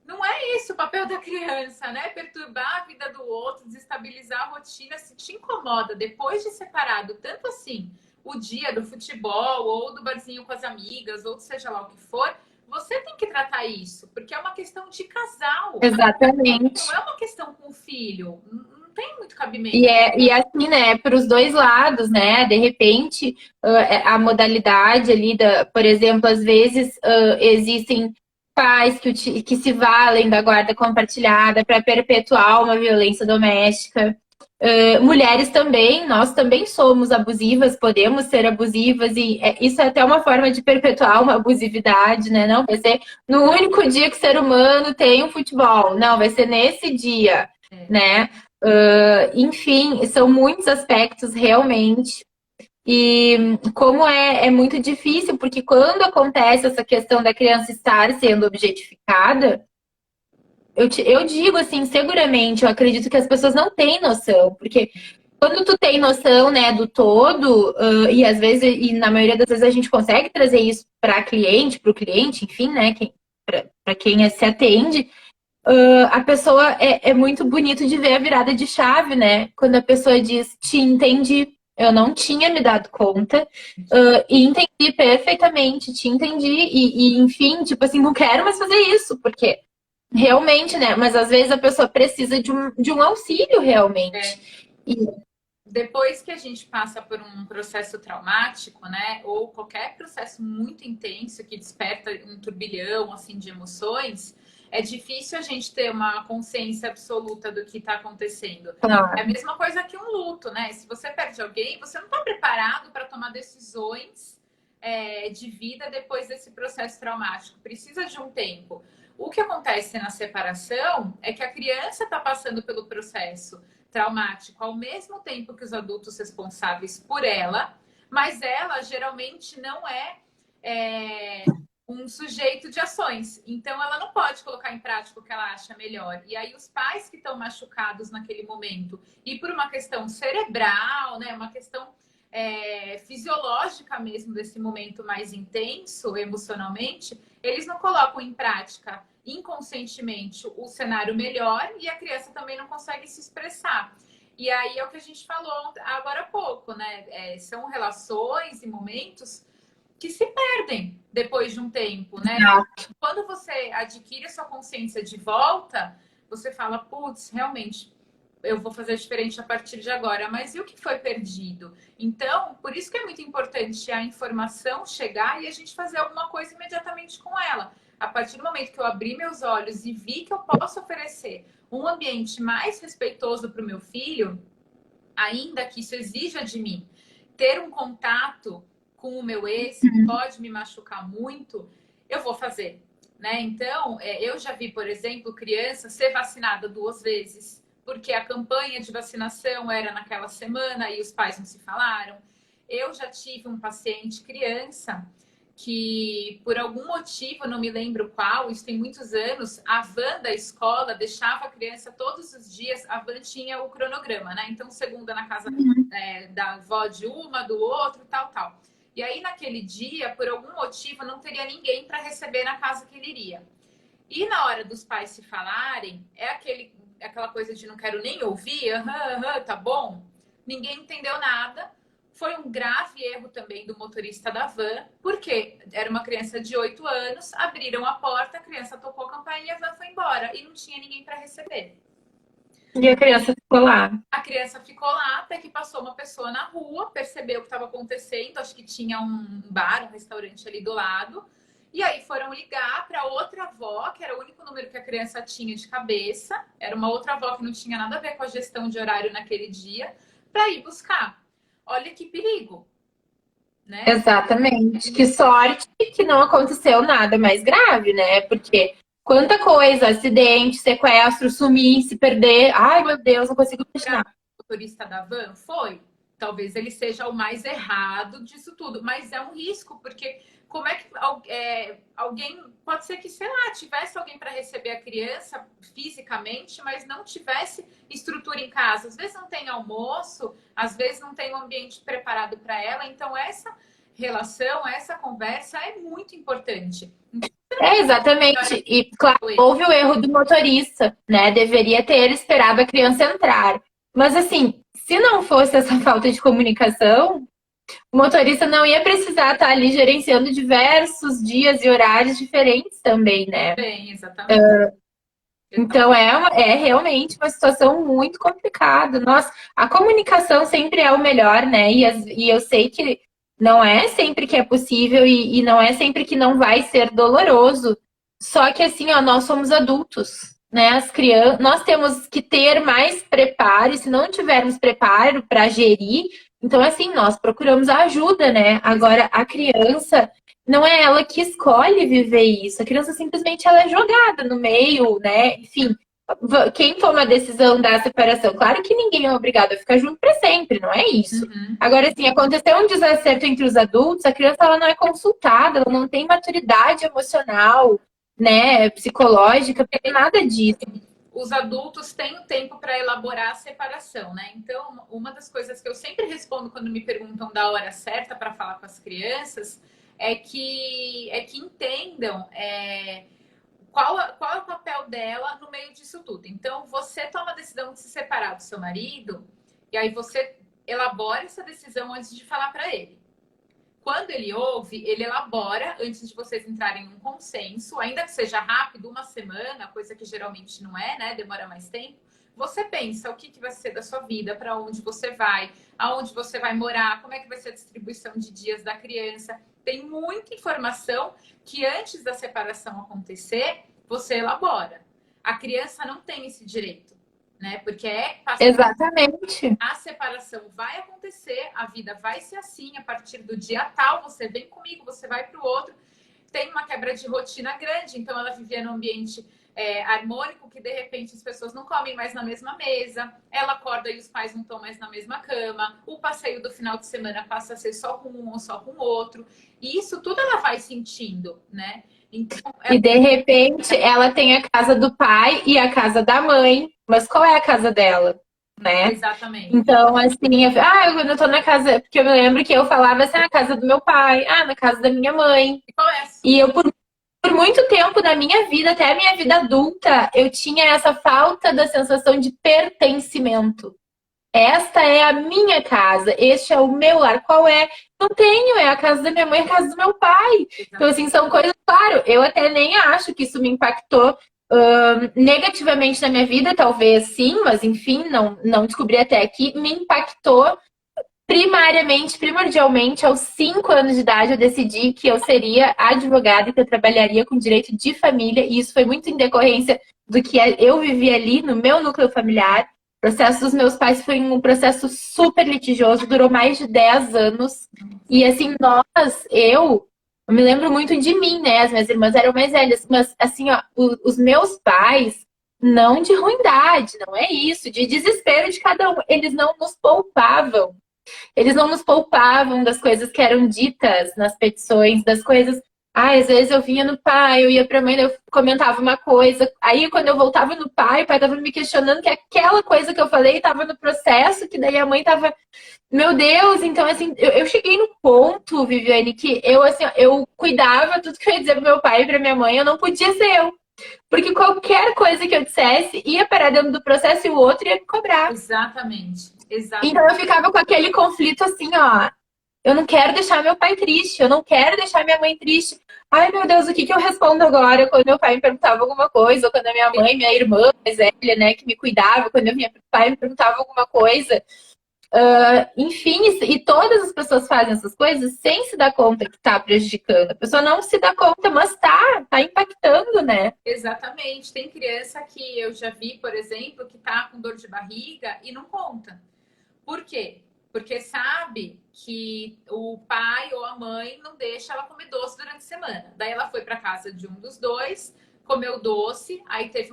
não é esse o papel da criança, né? Perturbar a vida do outro, desestabilizar a rotina. Se te incomoda depois de separado, tanto assim, o dia do futebol, ou do barzinho com as amigas, ou seja lá o que for, você tem que tratar isso, porque é uma questão de casal. Exatamente. Não é uma questão com o filho. Não tem muito cabimento. E assim, né, para os dois lados, né? De repente, a modalidade ali, por exemplo, às vezes existem pais que se valem da guarda compartilhada para perpetuar uma violência doméstica. Mulheres também, nós também somos abusivas, podemos ser abusivas, e isso é até uma forma de perpetuar uma abusividade, né? Não vai ser no único dia que o ser humano tem um futebol, não, vai ser nesse dia, né? Enfim, são muitos aspectos realmente. E como é muito difícil, porque quando acontece essa questão da criança estar sendo objetificada, eu digo assim, seguramente, eu acredito que as pessoas não têm noção, porque quando tu tem noção, né, do todo, e às vezes, e na maioria das vezes a gente consegue trazer isso para o cliente, enfim, né, para quem se atende, a pessoa é muito bonito de ver a virada de chave, né? Quando a pessoa diz, te entendi, eu não tinha me dado conta, e entendi perfeitamente, te entendi, enfim, tipo assim, não quero mais fazer isso, porque realmente, né? Mas às vezes a pessoa precisa de um auxílio realmente. É. E, Depois que a gente passa por um processo traumático, né, ou qualquer processo muito intenso que desperta um turbilhão assim de emoções, é difícil a gente ter uma consciência absoluta do que está acontecendo. É a mesma coisa que um luto, né? Se você perde alguém, você não está preparado para tomar decisões de vida depois desse processo traumático. Precisa de um tempo. O que acontece na separação é que a criança está passando pelo processo traumático ao mesmo tempo que os adultos responsáveis por ela, mas ela geralmente não um sujeito de ações. Então, ela não pode colocar em prática o que ela acha melhor. E aí, os pais que estão machucados naquele momento, e por uma questão cerebral, né, uma questão fisiológica mesmo desse momento mais intenso emocionalmente, eles não colocam em prática inconscientemente o cenário melhor e a criança também não consegue se expressar. E aí é o que a gente falou agora há pouco, né? São relações e momentos que se perdem depois de um tempo, né? Quando você adquire a sua consciência de volta, você fala, putz, realmente, eu vou fazer diferente a partir de agora. Mas e o que foi perdido? Então, por isso que é muito importante a informação chegar e a gente fazer alguma coisa imediatamente com ela. A partir do momento que eu abri meus olhos e vi que eu posso oferecer um ambiente mais respeitoso para o meu filho, ainda que isso exija de mim ter um contato com o meu ex, que pode me machucar muito, eu vou fazer. Né? Então, eu já vi, por exemplo, criança ser vacinada 2 vezes, porque a campanha de vacinação era naquela semana e os pais não se falaram. Eu já tive um paciente criança que, por algum motivo, não me lembro qual, isso tem muitos anos, a van da escola deixava a criança todos os dias, a van tinha o cronograma, né? Então, segunda na casa da avó de uma, do outro, tal, tal. E aí, naquele dia, por algum motivo, não teria ninguém para receber na casa que ele iria. E na hora dos pais se falarem, aquela coisa de não quero nem ouvir, tá bom? Ninguém entendeu nada. Foi um grave erro também do motorista da van, porque era uma criança de 8 anos, abriram a porta, a criança tocou a campainha, a van foi embora e não tinha ninguém para receber. e a criança ficou lá. A criança ficou lá até que passou uma pessoa na rua, percebeu o que estava acontecendo, acho que tinha um bar, um restaurante ali do lado, e aí foram ligar para outra avó, que era o único número que a criança tinha de cabeça, era uma outra avó que não tinha nada a ver com a gestão de horário naquele dia, para ir buscar. Olha que perigo, né? Exatamente. Que sorte que não aconteceu nada mais grave, né? Porque quanta coisa, acidente, sequestro, sumir, se perder. Ai, meu Deus, não consigo imaginar. O motorista da van foi. Talvez ele seja o mais errado disso tudo, mas é um risco, porque como é que alguém pode ser que, sei lá, tivesse alguém para receber a criança fisicamente, mas não tivesse estrutura em casa. Às vezes não tem almoço, às vezes não tem um ambiente preparado para ela. Então, essa relação, essa conversa é muito importante. Exatamente. E, claro, houve o erro do motorista, né? Deveria ter esperado a criança entrar. Mas, assim, se não fosse essa falta de comunicação, o motorista não ia precisar estar ali gerenciando diversos dias e horários diferentes também, né? Bem, exatamente. Então é realmente uma situação muito complicada. Nossa, a comunicação sempre é o melhor, né? E eu sei que não é sempre que é possível e não é sempre que não vai ser doloroso. Só que assim, ó, nós somos adultos, né? As crianças, nós temos que ter mais preparo, e se não tivermos preparo para gerir, então assim, nós procuramos ajuda, né? Agora a criança não é ela que escolhe viver isso. A criança simplesmente ela é jogada no meio, né? Enfim, quem toma a decisão da separação? Claro que ninguém é obrigado a ficar junto para sempre, não é isso. Uhum. Agora, assim, aconteceu um desacerto entre os adultos, a criança ela não é consultada, ela não tem maturidade emocional, né, psicológica, nada disso. Os adultos têm o tempo para elaborar a separação, né? Então, uma das coisas que eu sempre respondo quando me perguntam da hora certa para falar com as crianças é que entendam qual é o papel dela no meio disso tudo? Então, você toma a decisão de se separar do seu marido, e aí você elabora essa decisão antes de falar para ele. Quando ele ouve, ele elabora antes de vocês entrarem num consenso, ainda que seja rápido, uma semana, coisa que geralmente não é, né? Demora mais tempo. Você pensa o que vai ser da sua vida, para onde você vai, aonde você vai morar, como é que vai ser a distribuição de dias da criança. Tem muita informação que antes da separação acontecer, você elabora. A criança não tem esse direito, né? Porque Exatamente. a separação vai acontecer, a vida vai ser assim, a partir do dia tal, você vem comigo, você vai para o outro. Tem uma quebra de rotina grande, então ela vivia num ambiente harmônico, que de repente as pessoas não comem mais na mesma mesa, ela acorda e os pais não estão mais na mesma cama, o passeio do final de semana passa a ser só com um ou só com o outro, e isso tudo ela vai sentindo, né? Então, e de repente ela tem a casa do pai e a casa da mãe, mas qual é a casa dela? Né? Exatamente. Então, assim, quando eu tô na casa, porque eu me lembro que eu falava assim, na casa do meu pai, na casa da minha mãe. E qual é a sua? E eu, por muito tempo na minha vida, até a minha vida adulta, eu tinha essa falta da sensação de pertencimento. Esta é a minha casa, este é o meu lar. Qual é? Não tenho, é a casa da minha mãe, a casa do meu pai. Então, assim, são coisas, claro, eu até nem acho que isso me impactou negativamente na minha vida, talvez sim, mas enfim, não descobri até aqui. Me impactou primordialmente, aos 5 anos de idade, eu decidi que eu seria advogada e que eu trabalharia com direito de família, e isso foi muito em decorrência do que eu vivi ali no meu núcleo familiar. O processo dos meus pais foi um processo super litigioso, durou mais de 10 anos. E assim, eu me lembro muito de mim, né? As minhas irmãs eram mais velhas, mas assim, ó, os meus pais, não de ruindade, não é isso, de desespero de cada um. Eles não nos poupavam. Eles não nos poupavam das coisas que eram ditas nas petições, das coisas. Às vezes eu vinha no pai, eu ia pra mãe, eu comentava uma coisa. Aí, quando eu voltava no pai, o pai tava me questionando que aquela coisa que eu falei tava no processo, que daí a mãe tava. Meu Deus, então assim, eu cheguei no ponto, Viviane, que eu assim, eu cuidava tudo que eu ia dizer pro meu pai e pra minha mãe, eu não podia ser eu. Porque qualquer coisa que eu dissesse ia parar dentro do processo e o outro ia me cobrar. Exatamente. Exatamente. Então eu ficava com aquele conflito assim, ó. Eu não quero deixar meu pai triste, eu não quero deixar minha mãe triste. Ai, meu Deus, o que eu respondo agora quando meu pai me perguntava alguma coisa, ou quando a minha mãe, minha irmã mais velha, né, que me cuidava, quando eu vinha pro pai me perguntava alguma coisa. Enfim, e todas as pessoas fazem essas coisas sem se dar conta que tá prejudicando. A pessoa não se dá conta, mas tá impactando, né? Exatamente. Tem criança que eu já vi, por exemplo, que tá com dor de barriga e não conta. Por quê? Porque sabe que o pai ou a mãe não deixa ela comer doce durante a semana. Daí ela foi para casa de um dos dois, comeu doce, aí teve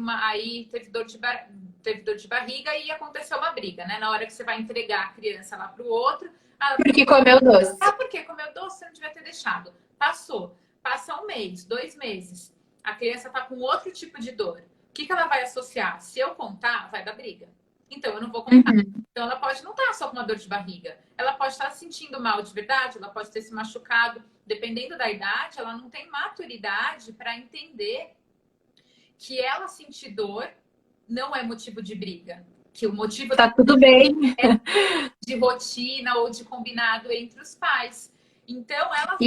dor de barriga e aconteceu uma briga, né? Na hora que você vai entregar a criança lá pro outro, porque comeu doce. Porque comeu doce, você não devia ter deixado. Passa 1 mês, 2 meses. A criança tá com outro tipo de dor. O que ela vai associar? Se eu contar, vai dar briga. Então, eu não vou contar. Então, ela pode não estar só com uma dor de barriga. Ela pode estar se sentindo mal de verdade, ela pode ter se machucado. Dependendo da idade, ela não tem maturidade para entender que ela sentir dor não é motivo de briga. Que o motivo tá tudo bem é de rotina ou de combinado entre os pais. Então, ela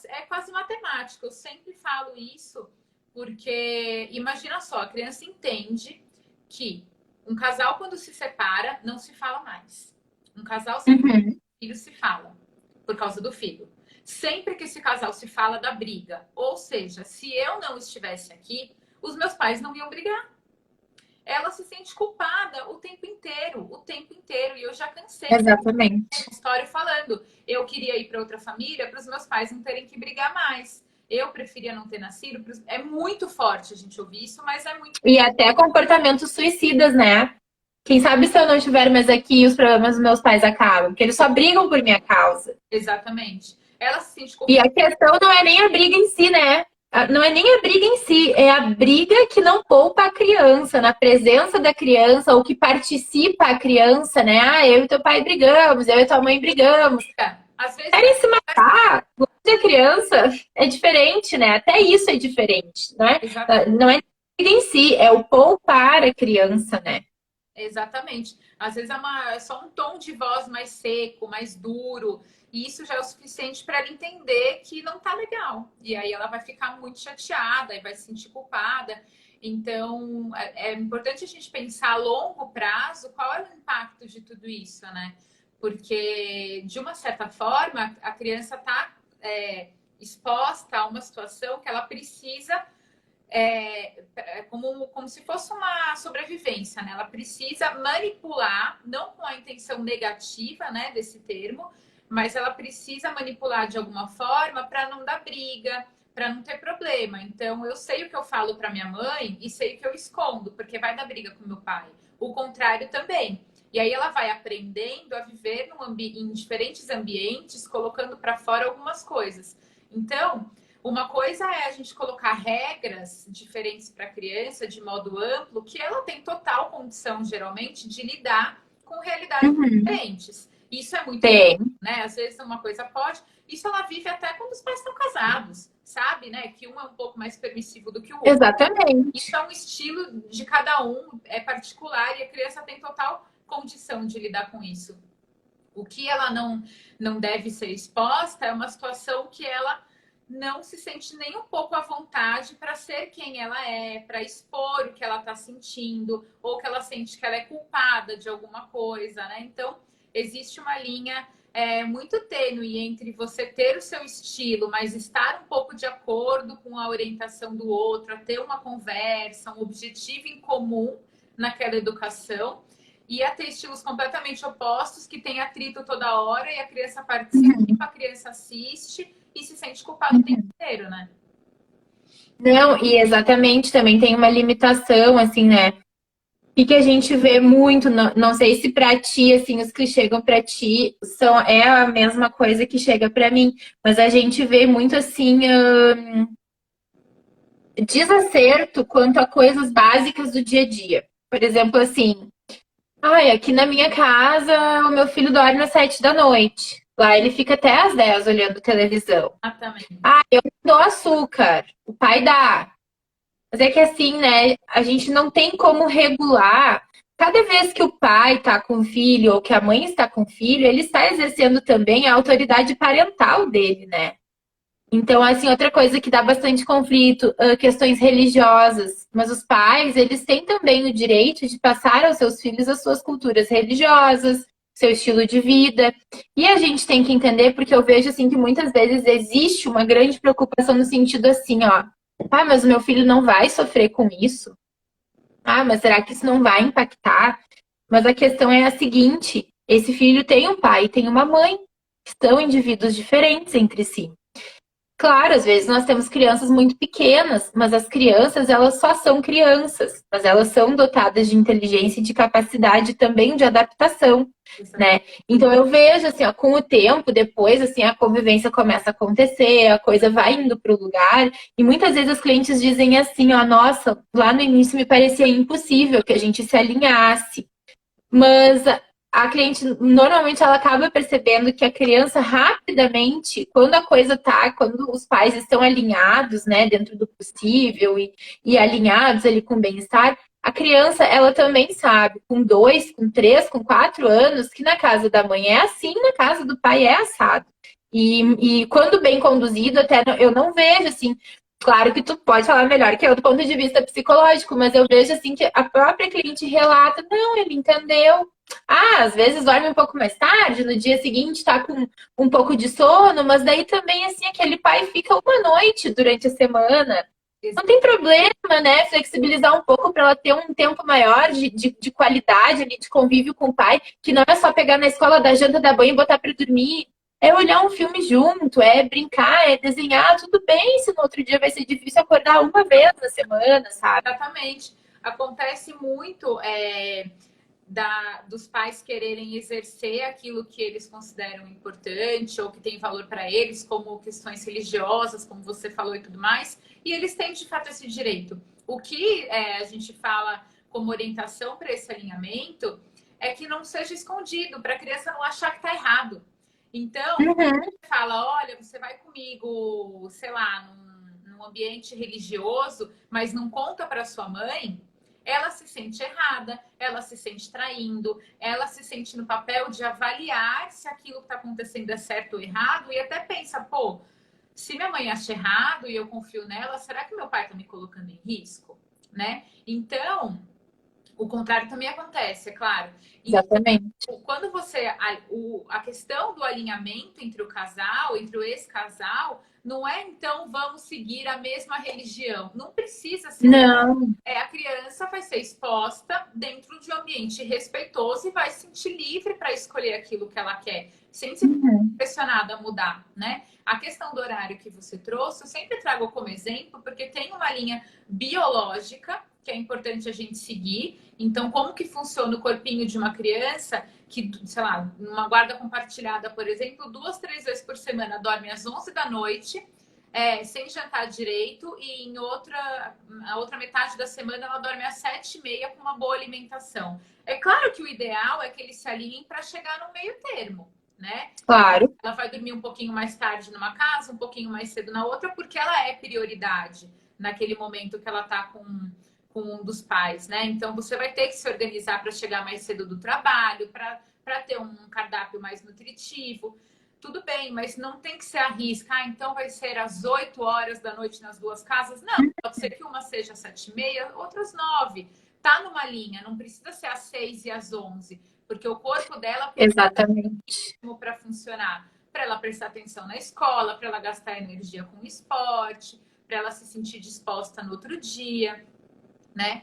é quase matemática. Eu sempre falo isso porque, imagina só, a criança entende que um casal, quando se separa, não se fala mais. Um casal sem filho se fala, por causa do filho. Sempre que esse casal se fala da briga. Ou seja, se eu não estivesse aqui, os meus pais não iam brigar. Ela se sente culpada o tempo inteiro. E eu já cansei. Exatamente. De história falando. Eu queria ir para outra família para os meus pais não terem que brigar mais. Eu preferia não ter nascido. É muito forte a gente ouvir isso, mas é muito... E até comportamentos suicidas, né? Quem sabe se eu não estiver mais aqui, os problemas dos meus pais acabam. Porque eles só brigam por minha causa. Exatamente. Ela se sente culpada. E a questão não é nem a briga em si, né? Não é nem a briga em si, é a briga que não poupa a criança, na presença da criança, ou que participa a criança, né? Eu e teu pai brigamos, eu e tua mãe brigamos. Às vezes... Querem se matar. criança é diferente, né? Até isso é diferente, né? Exatamente. Não é em si, é o poupar a criança, né? Exatamente. Às vezes é só um tom de voz mais seco, mais duro, e isso já é o suficiente para ela entender que não tá legal. E aí ela vai ficar muito chateada e vai se sentir culpada. Então, é importante a gente pensar a longo prazo qual é o impacto de tudo isso, né? Porque, de uma certa forma, a criança está exposta a uma situação que ela precisa como se fosse uma sobrevivência, né? Ela precisa manipular, não com a intenção negativa, né, desse termo, mas ela precisa manipular de alguma forma para não dar briga, para não ter problema. Então, eu sei o que eu falo para minha mãe e sei o que eu escondo, porque vai dar briga com meu pai. O contrário também. E aí ela vai aprendendo a viver em diferentes ambientes, colocando para fora algumas coisas. Então, uma coisa é a gente colocar regras diferentes para a criança de modo amplo, que ela tem total condição, geralmente, de lidar com realidades Uhum. diferentes. Isso é muito bom, Tem, né? Às vezes uma coisa pode. Isso ela vive até quando os pais estão casados, sabe, né? Que um é um pouco mais permissivo do que o outro. Isso exatamente. é um estilo de cada um, é particular, e a criança tem total condição de lidar com isso. O que ela não deve ser exposta é uma situação que ela não se sente nem um pouco à vontade para ser quem ela é, para expor o que ela está sentindo, ou que ela sente que ela é culpada de alguma coisa, né? Então, existe uma linha muito tênue entre você ter o seu estilo, mas estar um pouco de acordo com a orientação do outro, a ter uma conversa, um objetivo em comum naquela educação, e a ter estilos completamente opostos, que tem atrito toda hora e a criança participa, Uhum. a criança assiste e se sente culpada o tempo inteiro, né? Não, e exatamente também tem uma limitação, assim, né? E que a gente vê muito, não sei se pra ti, assim, os que chegam pra ti é a mesma coisa que chega pra mim, mas a gente vê muito, assim, desacerto quanto a coisas básicas do dia a dia. Por exemplo, assim, ai, aqui na minha casa o meu filho dorme às 7 da noite. Lá ele fica até às 10 olhando televisão. Exatamente. Ah, eu não dou açúcar, o pai dá. Mas é que assim, né, a gente não tem como regular. Cada vez que o pai está com o filho ou que a mãe está com o filho, ele está exercendo também a autoridade parental dele, né? Então, assim, outra coisa que dá bastante conflito, questões religiosas. Mas os pais, eles têm também o direito de passar aos seus filhos as suas culturas religiosas, seu estilo de vida. E a gente tem que entender, porque eu vejo, assim, que muitas vezes existe uma grande preocupação no sentido assim, ó. Ah, mas o meu filho não vai sofrer com isso? Ah, mas será que isso não vai impactar? Mas a questão é a seguinte: esse filho tem um pai e tem uma mãe, são indivíduos diferentes entre si. Claro, às vezes nós temos crianças muito pequenas, mas as crianças, elas só são crianças, mas elas são dotadas de inteligência e de capacidade também de adaptação, né? Então eu vejo assim, ó, com o tempo, depois assim, a convivência começa a acontecer, a coisa vai indo para o lugar, e muitas vezes os clientes dizem assim, ó, nossa, lá no início me parecia impossível que a gente se alinhasse. Mas a cliente, normalmente, ela acaba percebendo que a criança rapidamente, quando os pais estão alinhados, né, dentro do possível e alinhados ali com o bem-estar, a criança, ela também sabe, com 2, com 3, com 4 anos, que na casa da mãe é assim, na casa do pai é assado. E quando bem conduzido, até eu não vejo assim. Claro que tu pode falar melhor que eu do ponto de vista psicológico, mas eu vejo assim que a própria cliente relata, não, ele entendeu. Ah, às vezes dorme um pouco mais tarde, no dia seguinte tá com um pouco de sono, mas daí também assim aquele pai fica uma noite durante a semana. Não tem problema, né? Flexibilizar um pouco para ela ter um tempo maior de qualidade ali, de convívio com o pai, que não é só pegar na escola, dar janta, dar banho e botar para dormir. É olhar um filme junto, é brincar, é desenhar, tudo bem se no outro dia vai ser difícil acordar uma vez na semana, sabe? Exatamente. Acontece muito dos pais quererem exercer aquilo que eles consideram importante ou que tem valor para eles, como questões religiosas, como você falou e tudo mais, e eles têm de fato esse direito. O que a gente fala como orientação para esse alinhamento é que não seja escondido, para a criança não achar que está errado. Então, Uhum. fala, olha, você vai comigo, sei lá, num ambiente religioso, mas não conta para sua mãe, ela se sente errada, ela se sente traindo, ela se sente no papel de avaliar se aquilo que está acontecendo é certo ou errado e até pensa, pô, se minha mãe acha errado e eu confio nela, será que meu pai está me colocando em risco? Né? Então, o contrário também acontece, é claro. Então, Exatamente. quando você. A questão do alinhamento entre o casal, entre o ex-casal, não é então vamos seguir a mesma religião. Não precisa ser. Não. A criança vai ser exposta dentro de um ambiente respeitoso e vai se sentir livre para escolher aquilo que ela quer, sem ser Uhum. pressionada a mudar, né? A questão do horário que você trouxe, eu sempre trago como exemplo, porque tem uma linha biológica que é importante a gente seguir. Então, como que funciona o corpinho de uma criança que, sei lá, numa guarda compartilhada, por exemplo, 2, 3 vezes por semana dorme às 11 da noite, sem jantar direito, e a outra metade da semana ela dorme às 7h30 com uma boa alimentação. É claro que o ideal é que eles se alinhem para chegar no meio termo, né? Claro. Ela vai dormir um pouquinho mais tarde numa casa, um pouquinho mais cedo na outra, porque ela é prioridade naquele momento que ela está com um dos pais, né? Então você vai ter que se organizar para chegar mais cedo do trabalho, para ter um cardápio mais nutritivo. Tudo bem, mas não tem que ser a risca. Ah, então vai ser às 8 horas da noite nas duas casas. Não, pode ser que uma seja às 7h30, outras 9. Tá numa linha, não precisa ser às 6 e às 11, porque o corpo dela Exatamente. para funcionar, para ela prestar atenção na escola, para ela gastar energia com esporte, para ela se sentir disposta no outro dia, né?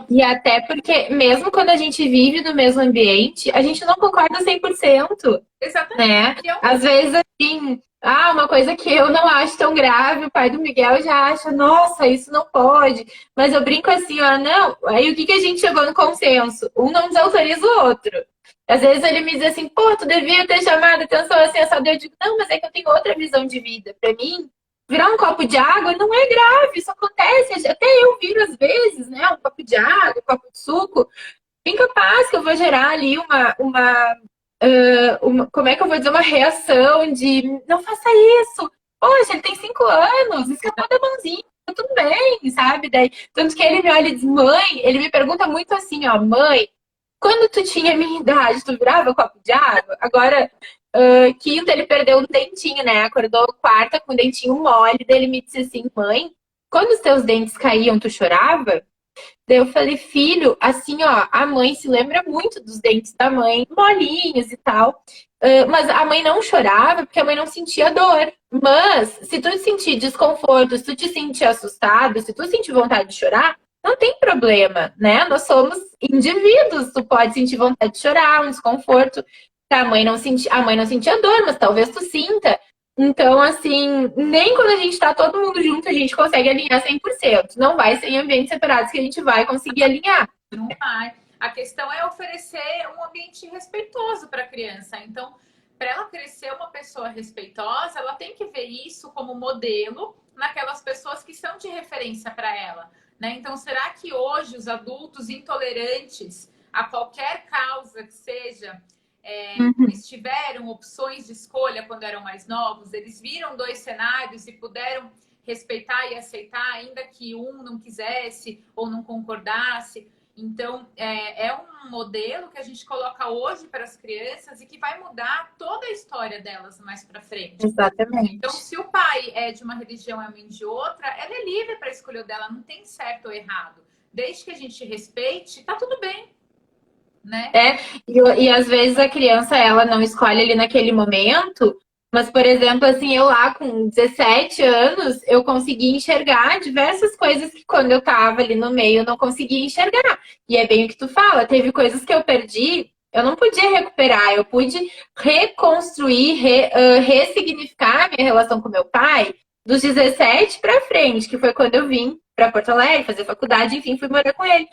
E até porque, mesmo quando a gente vive no mesmo ambiente, a gente não concorda 100%, Exatamente. né? Às vezes, assim, uma coisa que eu não acho tão grave, o pai do Miguel já acha, nossa, isso não pode. Mas eu brinco assim, ó, não. Aí o que a gente chegou no consenso? Um não desautoriza o outro. Às vezes ele me diz assim, pô, tu devia ter chamado atenção assim, essa. Eu digo, não, mas é que eu tenho outra visão de vida. Pra mim, virar um copo de água não é grave, isso acontece. Até eu viro às vezes, né? Um copo de água, um copo de suco. Bem capaz que eu vou gerar ali como é que eu vou dizer, uma reação de não faça isso. Poxa, ele tem 5 anos, escapou da mãozinha, tá tudo bem, sabe? Daí, tanto que ele me olha e diz, mãe, ele me pergunta muito assim, ó, mãe, quando tu tinha a minha idade, tu virava copo de água? Agora, quinta, ele perdeu um dentinho, né? Acordou quarta com o dentinho mole, daí ele me disse assim, mãe, quando os teus dentes caíam, tu chorava? Daí eu falei, filho, assim, ó, a mãe se lembra muito dos dentes da mãe, molinhos e tal. Mas a mãe não chorava porque a mãe não sentia dor. Mas se tu sentir desconforto, se tu te sentir assustado, se tu sentir vontade de chorar, não tem problema, né? Nós somos indivíduos, tu pode sentir vontade de chorar, um desconforto. A mãe não sentia dor, mas talvez tu sinta. Então, assim, nem quando a gente tá todo mundo junto, a gente consegue alinhar 100%. Não vai ser em ambientes separados que a gente vai conseguir alinhar. Não vai. A questão é oferecer um ambiente respeitoso para a criança. Então, para ela crescer uma pessoa respeitosa, ela tem que ver isso como modelo naquelas pessoas que são de referência para ela. Né? Então, será que hoje os adultos intolerantes a qualquer causa que seja, Uhum. eles tiveram opções de escolha quando eram mais novos? Eles viram dois cenários e puderam respeitar e aceitar, ainda que um não quisesse ou não concordasse? Então, é um modelo que a gente coloca hoje para as crianças e que vai mudar toda a história delas mais para frente. Então, Exatamente. se o pai é de uma religião e a mãe de outra, ela é livre para escolher o dela, não tem certo ou errado. Desde que a gente respeite, tá tudo bem, né? E às vezes a criança, ela não escolhe ali naquele momento, mas, por exemplo, assim, eu lá com 17 anos, eu consegui enxergar diversas coisas que quando eu tava ali no meio eu não conseguia enxergar. E é bem o que tu fala, teve coisas que eu perdi, eu não podia recuperar, eu pude reconstruir, ressignificar a minha relação com meu pai dos 17 para frente, que foi quando eu vim para Porto Alegre, fazer faculdade, enfim, fui morar com ele.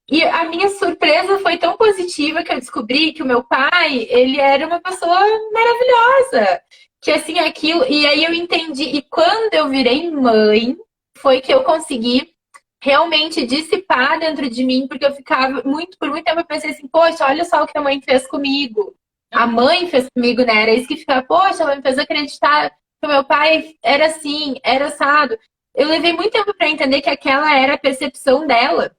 E a minha surpresa foi tão positiva que eu descobri que o meu pai, ele era uma pessoa maravilhosa. Que assim, aquilo. E aí eu entendi. E quando eu virei mãe, foi que eu consegui realmente dissipar dentro de mim, porque eu ficava por muito tempo eu pensei assim, poxa, olha só o que a mãe fez comigo. a mãe fez comigo, né? Era isso que ficava, poxa, ela me fez acreditar que o meu pai era assim, era assado. Eu levei muito tempo para entender que aquela era a percepção dela.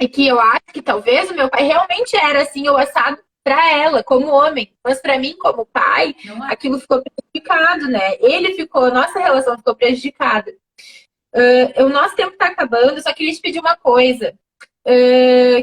E que eu acho que talvez o meu pai realmente era assim, ou assado para ela, como homem. Mas para mim, como pai, aquilo ficou prejudicado, né? Ele ficou, nossa relação ficou prejudicada. O nosso tempo está acabando, só queria te pedir uma coisa.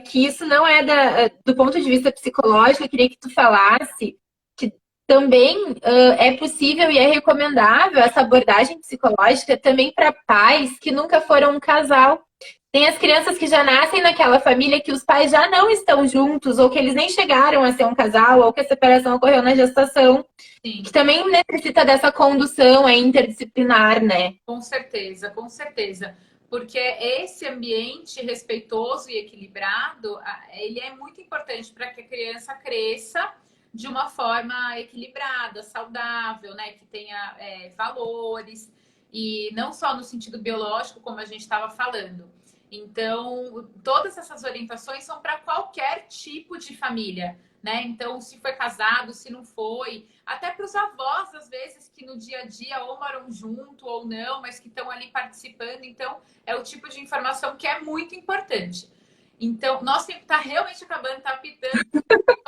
Que isso não é do ponto de vista psicológico, eu queria que tu falasse que também é possível e é recomendável essa abordagem psicológica também para pais que nunca foram um casal. Tem as crianças que já nascem naquela família que os pais já não estão juntos, ou que eles nem chegaram a ser um casal, ou que a separação ocorreu na gestação. Sim. Que também necessita dessa condução interdisciplinar, né? Com certeza, com certeza. Porque esse ambiente respeitoso e equilibrado, ele é muito importante para que a criança cresça de uma forma equilibrada, saudável, né? Que tenha valores, e não só no sentido biológico, como a gente estava falando. Então, todas essas orientações são para qualquer tipo de família, né? Então, se foi casado, se não foi, até para os avós, às vezes, que no dia a dia ou moram junto ou não, mas que estão ali participando. Então, é o tipo de informação que é muito importante. Então, nosso tempo está realmente acabando, está pitando.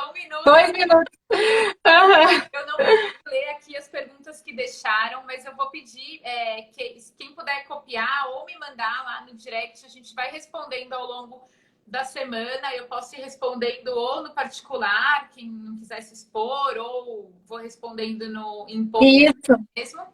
1 minuto. 2 minutos. Eu não vou ler aqui as perguntas que deixaram, mas eu vou pedir que quem puder copiar ou me mandar lá no direct, a gente vai respondendo ao longo da semana. Eu posso ir respondendo ou no particular, quem não quiser se expor, ou vou respondendo em post mesmo.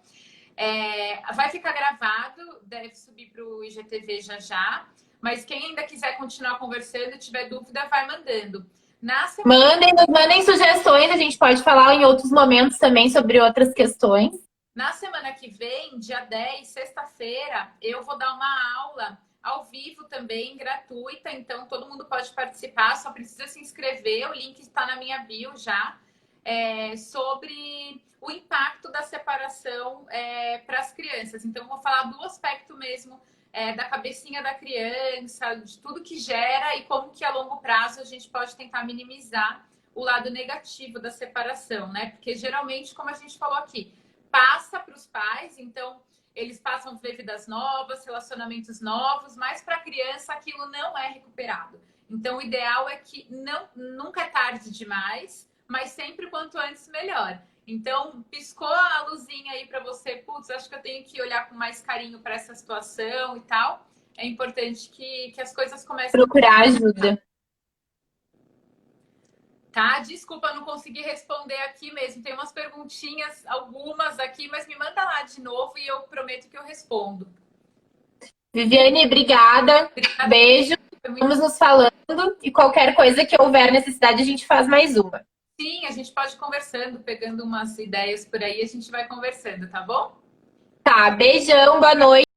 Vai ficar gravado, deve subir para o IGTV já já. Mas quem ainda quiser continuar conversando, tiver dúvida, vai mandando. Nos mandem sugestões, a gente pode falar em outros momentos também sobre outras questões. Na semana que vem, dia 10, sexta-feira, eu vou dar uma aula ao vivo também, gratuita, então todo mundo pode participar, só precisa se inscrever, o link está na minha bio já, sobre o impacto da separação para as crianças. Então, eu vou falar do aspecto mesmo da cabecinha da criança, de tudo que gera e como que a longo prazo a gente pode tentar minimizar o lado negativo da separação, né? Porque geralmente, como a gente falou aqui, passa para os pais, então eles passam a ver vidas novas, relacionamentos novos, mas para a criança aquilo não é recuperado. Então, o ideal é que nunca é tarde demais, mas sempre quanto antes melhor. Então, piscou a luzinha aí para você, putz, acho que eu tenho que olhar com mais carinho para essa situação e tal. É importante que as coisas comecem procurar ajuda. Tá? Desculpa, não consegui responder aqui mesmo. Tem umas perguntinhas, algumas aqui, mas me manda lá de novo e eu prometo que eu respondo. Viviane, obrigada. Beijo. Vamos nos falando e qualquer coisa que houver necessidade, a gente faz mais uma. Sim, a gente pode ir conversando, pegando umas ideias por aí, a gente vai conversando, tá bom? Tá, beijão, boa noite.